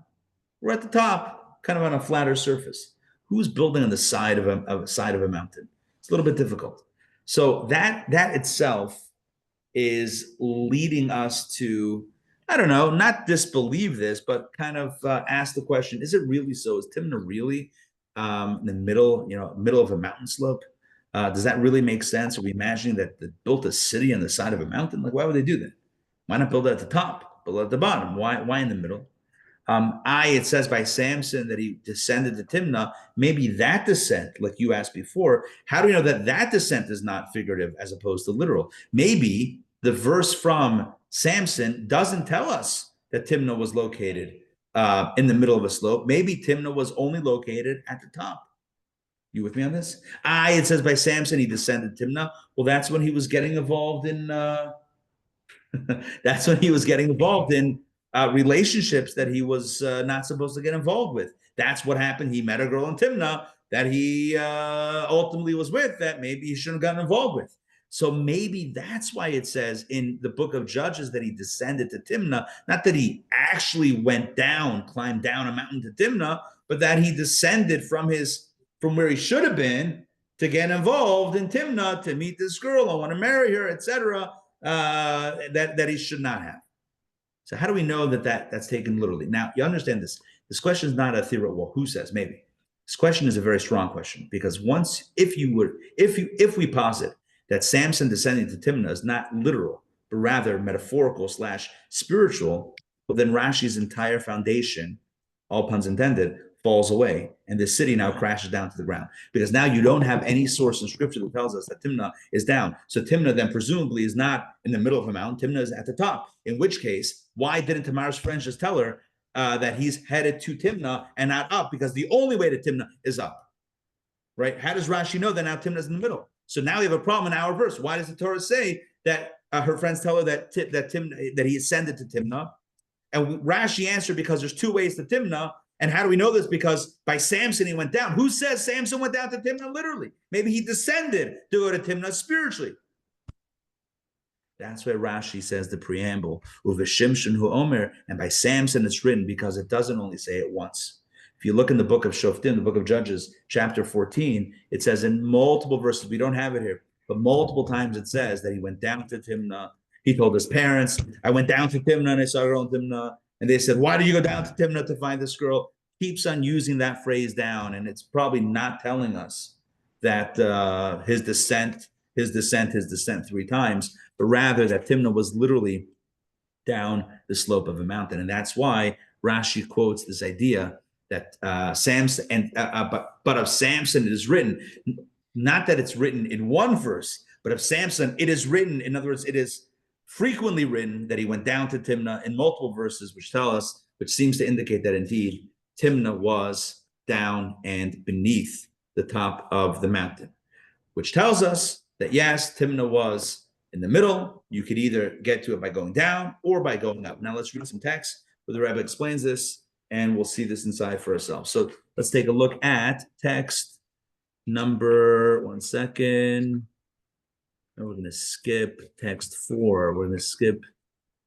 or at the top, kind of on a flatter surface. Who's building on the side of a mountain? It's a little bit difficult. So that itself is leading us to, I don't know, not disbelieve this, but kind of ask the question: is it really so? Is Timnah really in the middle of a mountain slope? Does that really make sense? Are we imagining that they built a city on the side of a mountain? Like, why would they do that? Why not build it at the top, build it at the bottom? Why in the middle? It says by Samson that he descended to Timnah. Maybe that descent, like you asked before, how do we know that descent is not figurative as opposed to literal? Maybe the verse from Samson doesn't tell us that Timnah was located in the middle of a slope. Maybe Timnah was only located at the top. You with me on this? It says by Samson he descended Timnah. Well, that's when he was getting involved in that's when he was getting involved in relationships that he was not supposed to get involved with. That's what happened. He met a girl in Timnah that he ultimately was with that maybe he shouldn't have gotten involved with. So maybe that's why it says in the book of Judges that he descended to Timnah, not that he actually went down, climbed down a mountain to Timnah, but that he descended from where he should have been to get involved in Timnah to meet this girl. I want to marry her, etc. That he should not have. So how do we know that's taken literally? Now you understand this. This question is not a theoretical. Well, who says? Maybe this question is a very strong question because if we posit that Samson descending to Timnah is not literal, but rather metaphorical / spiritual, well, then Rashi's entire foundation, all puns intended, falls away, and the city now crashes down to the ground. Because now you don't have any source in scripture that tells us that Timnah is down. So Timnah then presumably is not in the middle of a mountain. Timnah is at the top. In which case, why didn't Tamar's friends just tell her that he's headed to Timnah and not up? Because the only way to Timnah is up. Right? How does Rashi know that now Timnah's in the middle? So now we have a problem in our verse. Why does the Torah say that her friends tell her that he ascended to Timnah? And Rashi answered because there's two ways to Timnah. And how do we know this? Because by Samson he went down. Who says Samson went down to Timnah literally? Maybe he descended to go to Timnah spiritually. That's why Rashi says the preamble, Uveshimshon hu omer, and by Samson it's written because it doesn't only say it once. If you look in the book of Shoftim, the book of Judges, chapter 14, it says in multiple verses, we don't have it here, but multiple times it says that he went down to Timnah. He told his parents, I went down to Timnah and I saw a girl in Timnah. And they said, why do you go down to Timnah to find this girl? Keeps on using that phrase down. And it's probably not telling us that his descent 3 times, but rather that Timnah was literally down the slope of a mountain. And that's why Rashi quotes this idea that Samson, but of Samson it is written, not that it's written in one verse, but of Samson it is written, in other words, it is frequently written that he went down to Timnah in multiple verses, which seems to indicate that indeed Timnah was down and beneath the top of the mountain, which tells us that yes, Timnah was in the middle. You could either get to it by going down or by going up. Now let's read some text where the Rebbe explains this, and we'll see this inside for ourselves. So let's take a look at text number, one second. And we're going to skip text 4. We're going to skip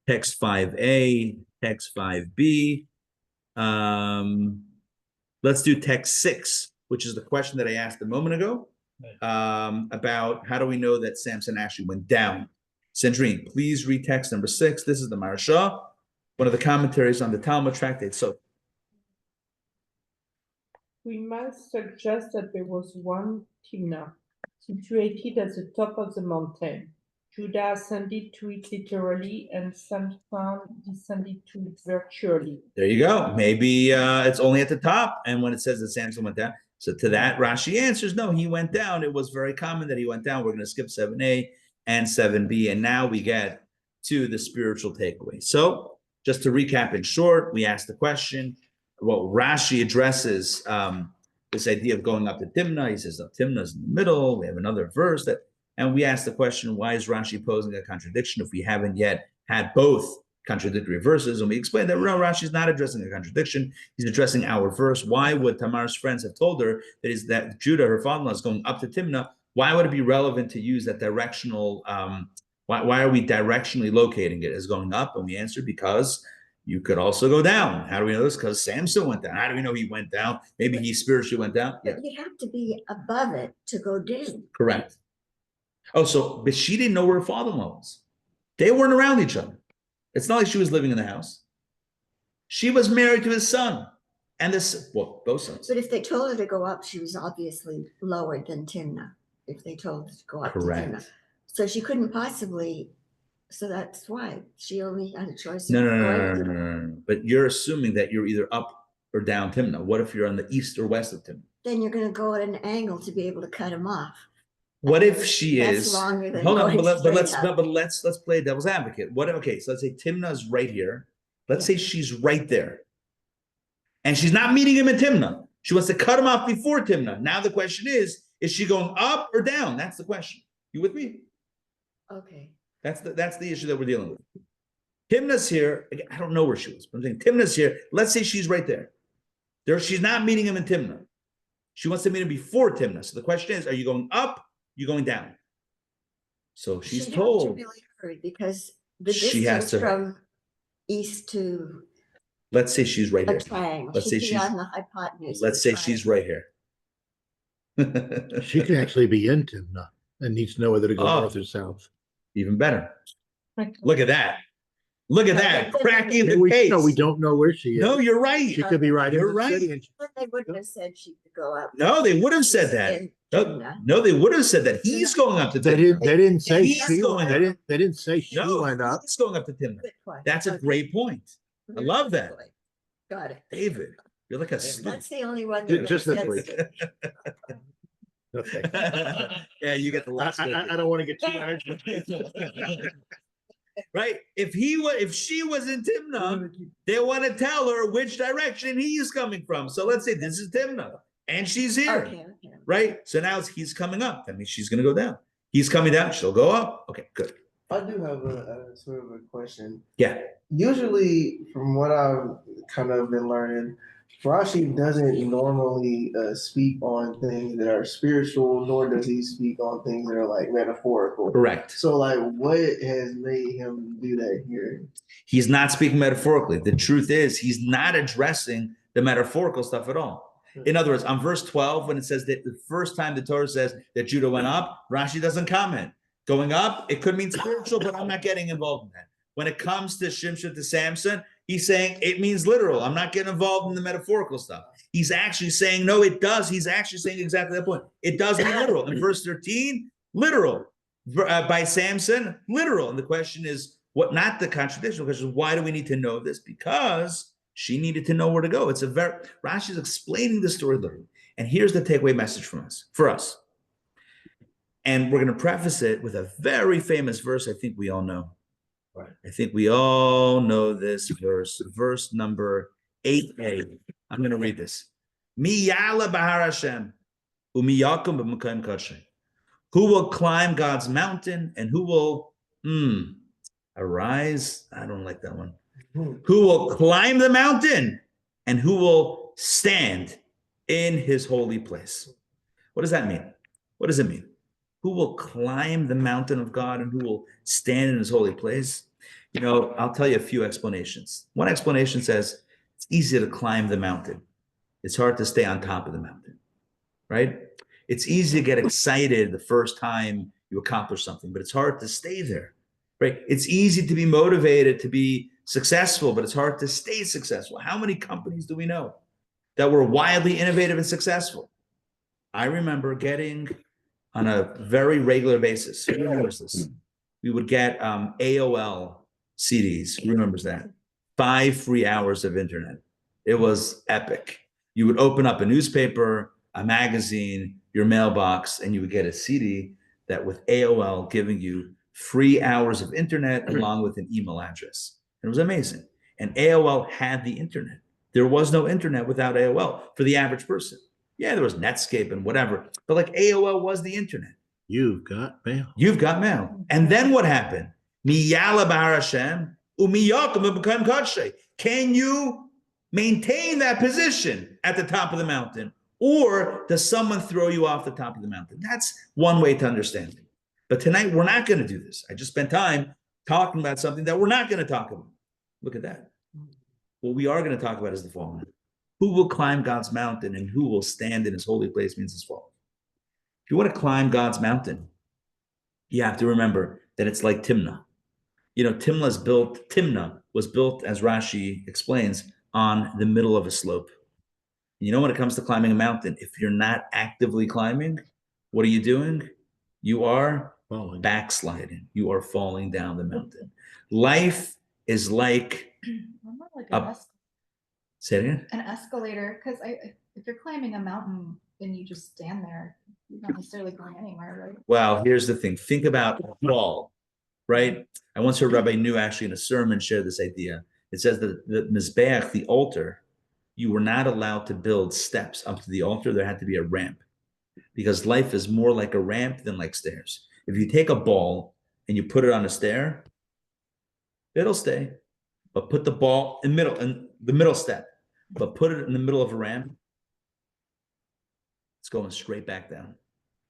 text 5a, text 5b. Let's do text 6, which is the question that I asked a moment ago about how do we know that Samson actually went down. Sandrine, please read text number 6. This is the Maharsha, one of the commentaries on the Talmud tractate. So we must suggest that there was one Timnah situated at the top of the mountain. Judah ascended to it literally, and Samson descended to it virtually. There you go. Maybe it's only at the top, and when it says that Samson went down, so to that Rashi answers, no, he went down. It was very common that he went down. We're going to skip 7a and 7b, and now we get to the spiritual takeaway. So just to recap in short, we asked the question. Well, Rashi addresses this idea of going up to Timnah. He says, no, Timnah's in the middle. We have another verse and we ask the question, why is Rashi posing a contradiction if we haven't yet had both contradictory verses? And we explained that no, Rashi's not addressing a contradiction. He's addressing our verse. Why would Tamar's friends have told her that Judah, her father-in-law, is going up to Timnah? Why would it be relevant to use that directional, why are we directionally locating it as going up? And we answered because you could also go down. How do we know this? Because Samson went down. How do we know he went down? Maybe he spiritually went down. But you have to be above it to go down. Correct. Oh, but she didn't know where her father-in-law was. They weren't around each other. It's not like she was living in the house. She was married to his son. And both sons. But if they told her to go up, she was obviously lower than Timnah. If they told her to go up to Timnah. So she couldn't possibly. So that's why she only had a choice. No. But you're assuming that you're either up or down Timnah. What if you're on the east or west of Timnah? Then you're going to go at an angle to be able to cut him off. What if she is? Longer than Hold on, but let's play devil's advocate. Okay, so let's say Timnah's right here. Let's say she's right there. And she's not meeting him in Timnah. She wants to cut him off before Timnah. Now the question is she going up or down? That's the question. You with me? Okay. That's the issue that we're dealing with. Timnah's here. Again, I don't know where she was, but I'm saying Timnah's here. Let's say she's right there. She's not meeting him in Timnah. She wants to meet him before Timnah. So the question is, are you going up? You going down? So she's told. Have to really hurry because the She has distance to- from east to Let's say she's right a here. triangle. Let's say She'd be she's- on the hypotenuse. of Let's the say she's triangle. right here. She can actually be in Timnah and needs to know whether to go Oh. north or south. Even better. Look at that. Look at No, that. but- Cracking the We, case. no, we don't know where she is. No, you're right. She could be right in You're the right. city. And But they wouldn't have said she could go up. No, they would have said that. In No, Timnah. no, they would have said that. He's going up to they Timnah. didn't say He's she going went. up. They didn't say she No, went up. he's going up to Timnah. Good point. That's a Okay. great point. I love that. Got it. David, you're like a sleuth. That's the only one. Ju- that just makes this sense. Okay. Yeah, you get the last. I don't want to get too arrogant. Right? If she was in Timnah, they want to tell her which direction he is coming from. So let's say this is Timnah, and she's here. Okay, okay. Right? So now he's coming up. That means she's going to go down. He's coming down. She'll go up. Okay, good. I do have a sort of a question. Yeah. Usually, from what I've kind of been learning, Rashi doesn't normally speak on things that are spiritual, nor does he speak on things that are like metaphorical. Correct. So, like, what has made him do that here? He's not speaking metaphorically. The truth is, he's not addressing the metaphorical stuff at all. In other words, on verse 12, when it says that the first time the Torah says that Judah went up, Rashi doesn't comment. Going up, it could mean spiritual, but I'm not getting involved in that. When it comes to Shimshon to Samson, he's saying it means literal. I'm not getting involved in the metaphorical stuff. He's actually saying, no, it does. He's actually saying exactly that point. It does mean literal. In verse 13, literal. By Samson, literal. And the question is, what? Not the contradiction. The question is, why do we need to know this? Because she needed to know where to go. Rashi is explaining the story literally. And here's the takeaway message for us. And we're going to preface it with a very famous verse I think we all know. Right. I think we all know this verse number 8a. I'm going to read this. Mi ya'ala b'har Hashem, u'mi yakum b'mekayim kadshay. Who will climb God's mountain and who will arise? I don't like that one. Who will climb the mountain and who will stand in his holy place? What does that mean? What does it mean? Who will climb the mountain of God and who will stand in his holy place? You know, I'll tell you a few explanations. One explanation says it's easy to climb the mountain. It's hard to stay on top of the mountain, right? It's easy to get excited the first time you accomplish something, but it's hard to stay there, right? It's easy to be motivated to be successful, but it's hard to stay successful. How many companies do we know that were wildly innovative and successful? I remember getting on a very regular basis, who remembers this? We would get AOL CDs. Who remembers that? 5 free hours of internet. It was epic. You would open up a newspaper, a magazine, your mailbox, and you would get a CD that with AOL giving you free hours of internet along with an email address. It was amazing. And AOL had the internet. There was no internet without AOL for the average person. Yeah, there was Netscape and whatever, but like AOL was the internet. You've got mail. You've got mail. And then what happened? Miyala b'har Hashem, u'miyakum b'mekayim kadshay. Can you maintain that position at the top of the mountain? Or does someone throw you off the top of the mountain? That's one way to understand it. But tonight, we're not going to do this. I just spent time talking about something that we're not going to talk about. Look at that. What we are going to talk about is the following. Who will climb God's mountain and who will stand in his holy place means as follows. If you want to climb God's mountain, you have to remember that it's like Timnah. You know, Timnah was built, as Rashi explains, on the middle of a slope. You know, when it comes to climbing a mountain, if you're not actively climbing, what are you doing? You are Falling. backsliding. You are falling down the mountain. Life is like Not like a- say it again. an escalator, because if you're climbing a mountain and you just stand there, you're not necessarily going anywhere, right? Well, here's the thing. Think about a wall, right? I once heard Rabbi Nu actually in a sermon share this idea. It says that the Mizbeach, the altar, you were not allowed to build steps up to the altar. There had to be a ramp, because life is more like a ramp than like stairs. If you take a ball and you put it on a stair, it'll stay. But put the ball in the middle step, but put it in the middle of a ramp, it's going straight back down.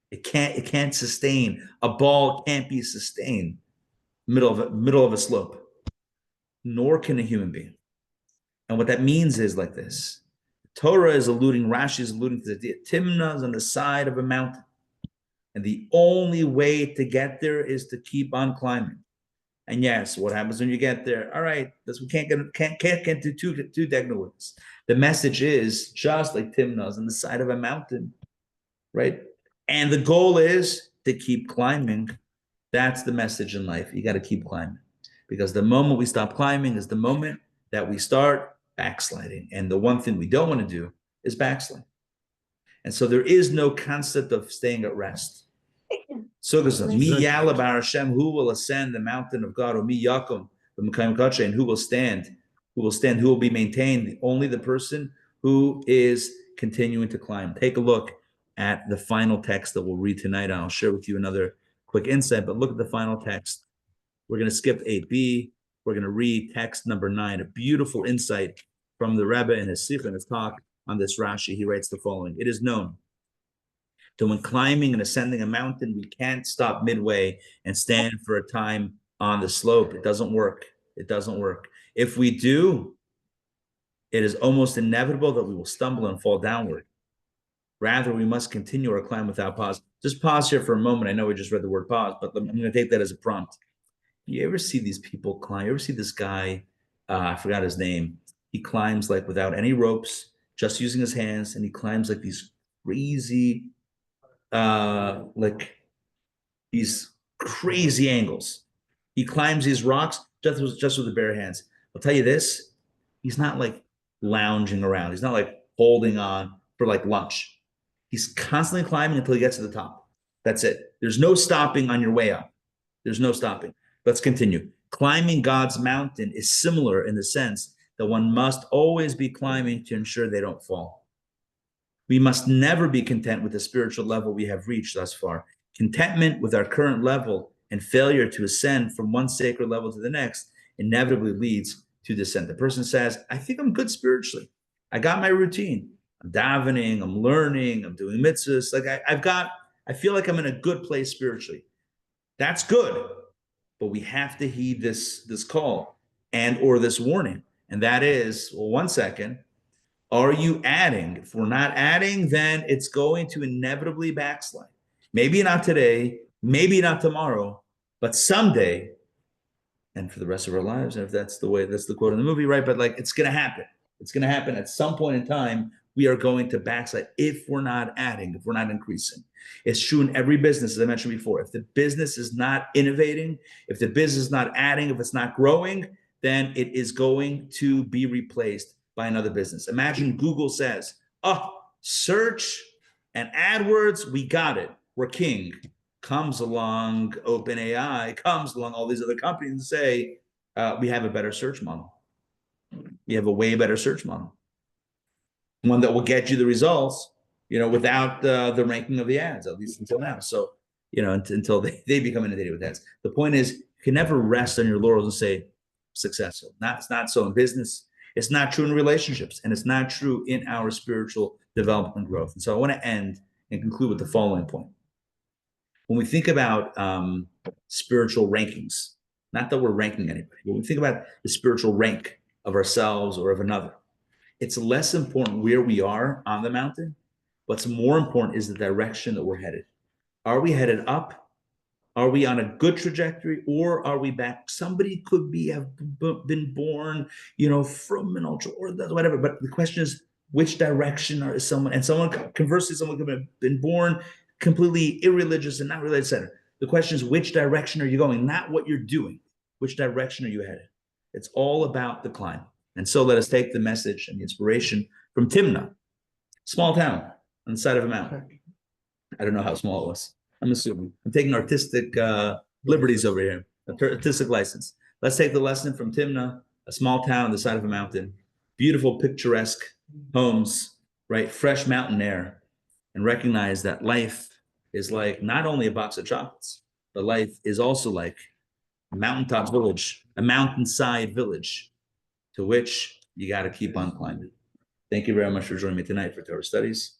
It can't sustain. A ball can't be sustained middle of a slope, nor can a human being. And what that means is like this. Torah is alluding, Rashi is alluding to the Timnah is on the side of a mountain. And the only way to get there is to keep on climbing. And yes, what happens when you get there? All right, we can't get to too technical with this. The message is just like Timnah is on the side of a mountain, right? And the goal is to keep climbing. That's the message in life. You got to keep climbing, because the moment we stop climbing is the moment that we start backsliding. And the one thing we don't want to do is backslide. And so there is no concept of staying at rest. So this is Mi Yala Bar Hashem, who will ascend the mountain of God, or Mi Yakum, and who will stand, who will be maintained? Only the person who is continuing to climb. Take a look at the final text that we'll read tonight. I'll share with you another quick insight, but look at the final text. We're going to skip 8b. We're going to read text number 9, a beautiful insight from the Rebbe in his sikh and his talk on this Rashi. He writes the following: it is known that when climbing and ascending a mountain, we can't stop midway and stand for a time on the slope. It doesn't work. It doesn't work. If we do, it is almost inevitable that we will stumble and fall downward. Rather, we must continue our climb without pause. Just pause here for a moment. I know we just read the word pause, but I'm going to take that as a prompt. You ever see these people climb? You ever see this guy? I forgot his name. He climbs like without any ropes, just using his hands, and he climbs like these crazy, these crazy angles. He climbs these rocks just with the bare hands. I'll tell you this: he's not like lounging around. He's not like holding on for like lunch. He's constantly climbing until he gets to the top. That's it. There's no stopping on your way up. There's no stopping. Let's continue. Climbing God's mountain is similar in the sense that one must always be climbing to ensure they don't fall. We must never be content with the spiritual level we have reached thus far. Contentment with our current level and failure to ascend from one sacred level to the next inevitably leads to descent. The person says, I think I'm good spiritually. I got my routine. I'm davening, I'm learning, I'm doing mitzvahs. Like I feel like I'm in a good place spiritually. That's good. But we have to heed this call or this warning. And that is, well, 1 second, are you adding? If we're not adding, then it's going to inevitably backslide. Maybe not today, maybe not tomorrow, but someday, and for the rest of our lives, and if that's the quote in the movie, right? But like, it's going to happen. It's going to happen at some point in time. We are going to backslide if we're not adding, if we're not increasing. It's true in every business, as I mentioned before. If the business is not innovating, if the business is not adding, if it's not growing, then it is going to be replaced by another business. Imagine Google says, oh, search and AdWords, we got it. We're king. Comes along OpenAI, comes along all these other companies and say, we have a better search model. We have a way better search model. One that will get you the results, without the ranking of the ads, at least until now. So, until they become inundated with ads. The point is, you can never rest on your laurels and say successful. It's not so in business. It's not true in relationships, and it's not true in our spiritual development and growth. And so I want to end and conclude with the following point. When we think about spiritual rankings, not that we're ranking anybody, but when we think about the spiritual rank of ourselves or of another, it's less important where we are on the mountain. What's more important is the direction that we're headed. Are we headed up? Are we on a good trajectory, or are we back? Somebody could have been born, from an ultra or whatever. But the question is, which direction is someone? And conversely, someone could have been born completely irreligious and not religious center. The question is, which direction are you going? Not what you're doing. Which direction are you headed? It's all about the climb. And so let us take the message and the inspiration from Timnah, small town on the side of a mountain. I don't know how small it was. I'm assuming. I'm taking artistic liberties over here, artistic license. Let's take the lesson from Timnah, a small town on the side of a mountain. Beautiful, picturesque homes, right? Fresh mountain air, and recognize that life is like not only a box of chocolates, but life is also like a mountaintop village, a mountainside village to which you got to keep on climbing. Thank you very much for joining me tonight for Torah Studies.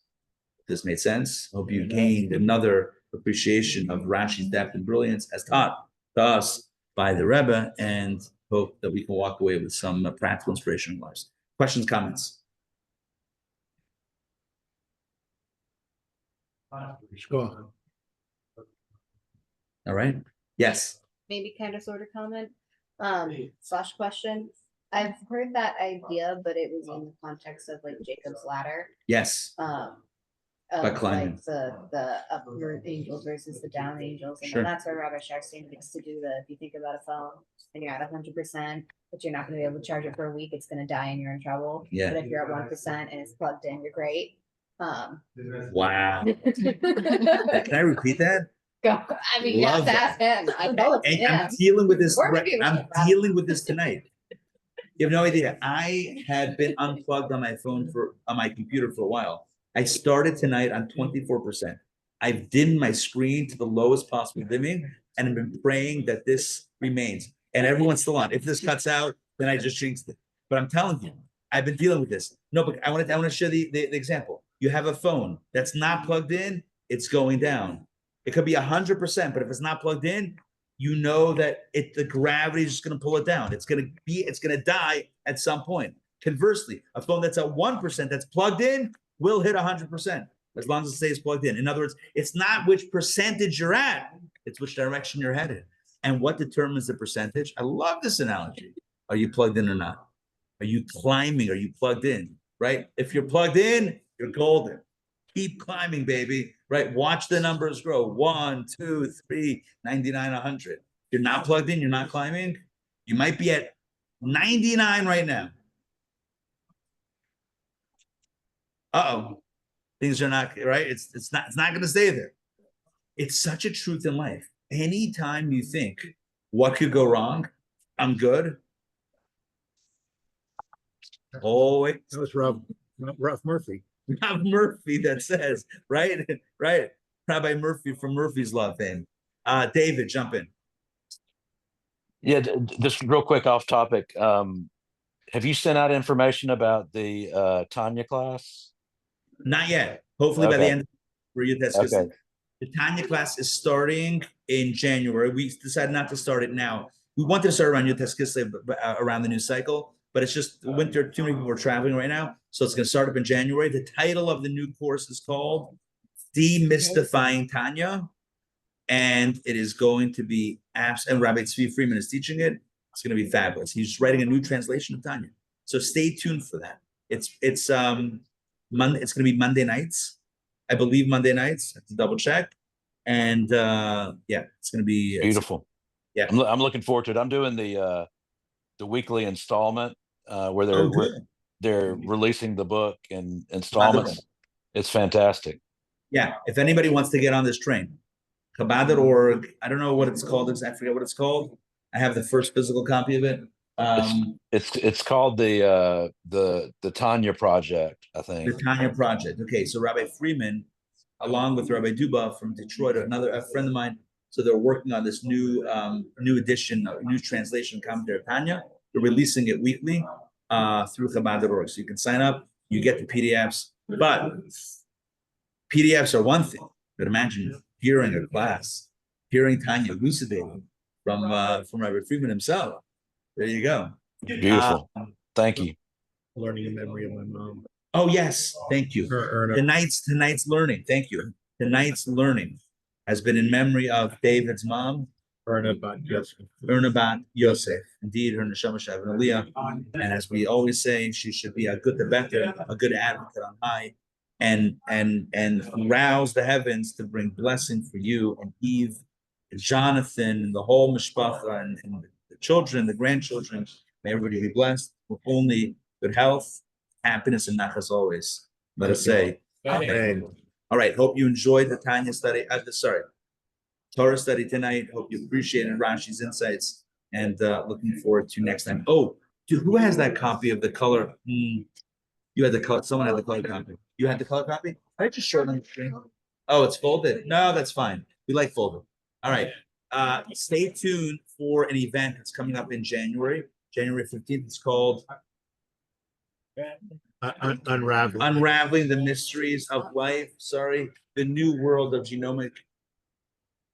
This made sense. Hope you gained another appreciation of Rashi's depth and brilliance as taught to us by the Rebbe, and hope that we can walk away with some practical inspiration in our lives. Questions, comments? Sure. All right. Yes. Maybe kind of sort of comment, slash question. I've heard that idea, but it was in the context of like Jacob's ladder. Yes. By Of climbing. like the upward angels versus the down angels. And Sure. then that's where Rabbi Sharstein likes to do if you think about a phone and you're at 100%, but you're not going to be able to charge it for a week, it's going to die and you're in trouble. Yeah. But if you're at 1% and it's plugged in, you're great. Wow. Can I repeat that? I mean, you have to ask him. I know it's And him. I'm dealing with this. We're maybe I'm right. dealing with this tonight. You have no idea. I had been unplugged on my phone on my computer for a while. I started tonight on 24%. I've dimmed my screen to the lowest possible dimming, and I've been praying that this remains. And everyone's still on. If this cuts out, then I just jinxed it. But I'm telling you, I've been dealing with this. No, but I want to show the example. You have a phone that's not plugged in, it's going down. It could be 100%, but if it's not plugged in, you know that the gravity is just going to pull it down. It's going to die at some point. Conversely, a phone that's at 1% that's plugged in will hit 100% as long as it stays plugged in. In other words, it's not which percentage you're at, it's which direction you're headed. And what determines the percentage? I love this analogy. Are you plugged in or not? Are you climbing? Are you plugged in? Right? If you're plugged in, you're golden. Keep climbing, baby. Right? Watch the numbers grow. 1, 2, 3, 99, 100. If you're not plugged in, you're not climbing. You might be at 99 right now. Uh-oh. Things are not right. It's not going to stay there. It's such a truth in life. Anytime you think, what could go wrong? I'm good. Oh, wait. That was Rob Murphy. Rob Murphy that says, right? Right. Rabbi Murphy from Murphy's Law fame. David, jump in. Yeah, just real quick off topic. Have you sent out information about the Tanya class? Not yet. Hopefully by the end for you. That's Okay. The Tanya class is starting in January. We decided not to start it now. We wanted to start around Yud Tes around the new cycle, but it's just winter. Too many people are traveling right now, so it's going to start up in January. The title of the new course is called Demystifying Tanya, and it is going to be and Rabbi Tzvi Freeman is teaching it. It's going to be fabulous. He's writing a new translation of Tanya, so stay tuned for that. It's Monday. It's going to be Monday nights, I believe. Monday nights. I have to double check, and yeah, it's going to be Beautiful. Yeah, I'm looking forward to it. I'm doing the weekly installment where they're releasing the book in installments. Wonderful. It's fantastic. Yeah, if anybody wants to get on this train, Chabad.org. I don't know what it's called. I forget what it's called. I have the first physical copy of it. It's called the Tanya Project, I think. The Tanya Project. Okay, so Rabbi Freeman, along with Rabbi Duba from Detroit, a friend of mine. So they're working on this new edition, new translation commentary of Tanya. They're releasing it weekly through Chabad.org. So you can sign up, you get the PDFs. But PDFs are one thing, but imagine hearing a class, hearing Tanya elucidating from Rabbi Freeman himself. There you go. Beautiful. Thank you. Learning in memory of my mom. Oh yes, thank you. Tonight's learning. Thank you. Tonight's learning has been in memory of David's mom, Erna Bat Yosef. Indeed, her neshama shav and aliyah. And as we always say, she should be a good advocate on high, and rouse the heavens to bring blessing for you and Eve, and Jonathan, and the whole mishpacha, and the children, the grandchildren. May everybody be blessed with only good health, happiness, and nachas always. Let us say, Amen. All right. Hope you enjoyed the Tanya study. Torah study tonight. Hope you appreciated Rashi's insights, and looking forward to next time. Oh, dude, who has that copy of the color? You had the color, someone had the color copy. You had the color copy? I just showed on the screen. Oh, it's folded? No, that's fine. We like folded. All right. Stay tuned for an event that's coming up in January 15th. It's called Unraveling the Mysteries of Life. Sorry, the New World of Genomic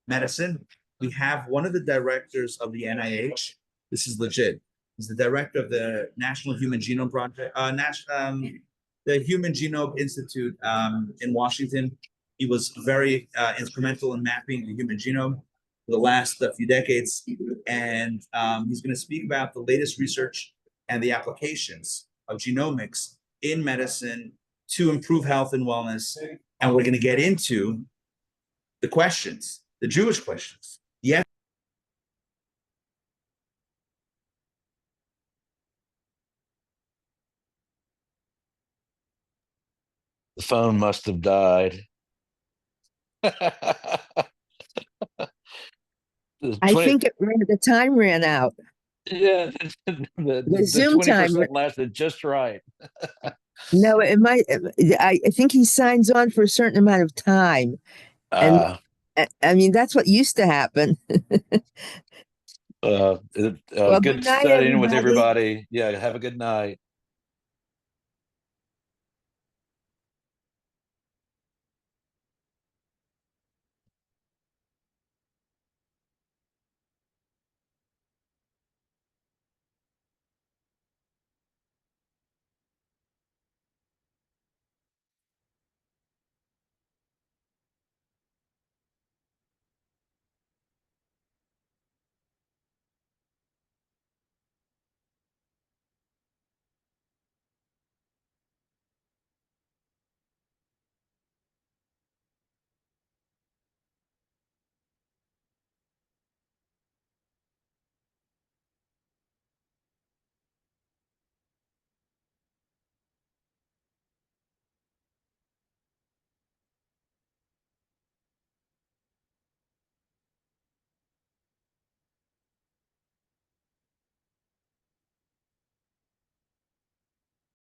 Medicine. We have one of the directors of the NIH. This is legit. He's the director of the National Human Genome Project, the Human Genome Institute in Washington. He was very instrumental in mapping the human genome for the last few decades. And he's going to speak about the latest research and the applications of genomics in medicine to improve health and wellness. And we're going to get into the questions, the Jewish questions. Yes. The phone must have died. I think the time ran out. Yeah, the Zoom time 20% lasted just right. No, it might. I think he signs on for a certain amount of time, and I mean that's what used to happen. Well, good good night, studying with everybody. everybody. Yeah, have a good night.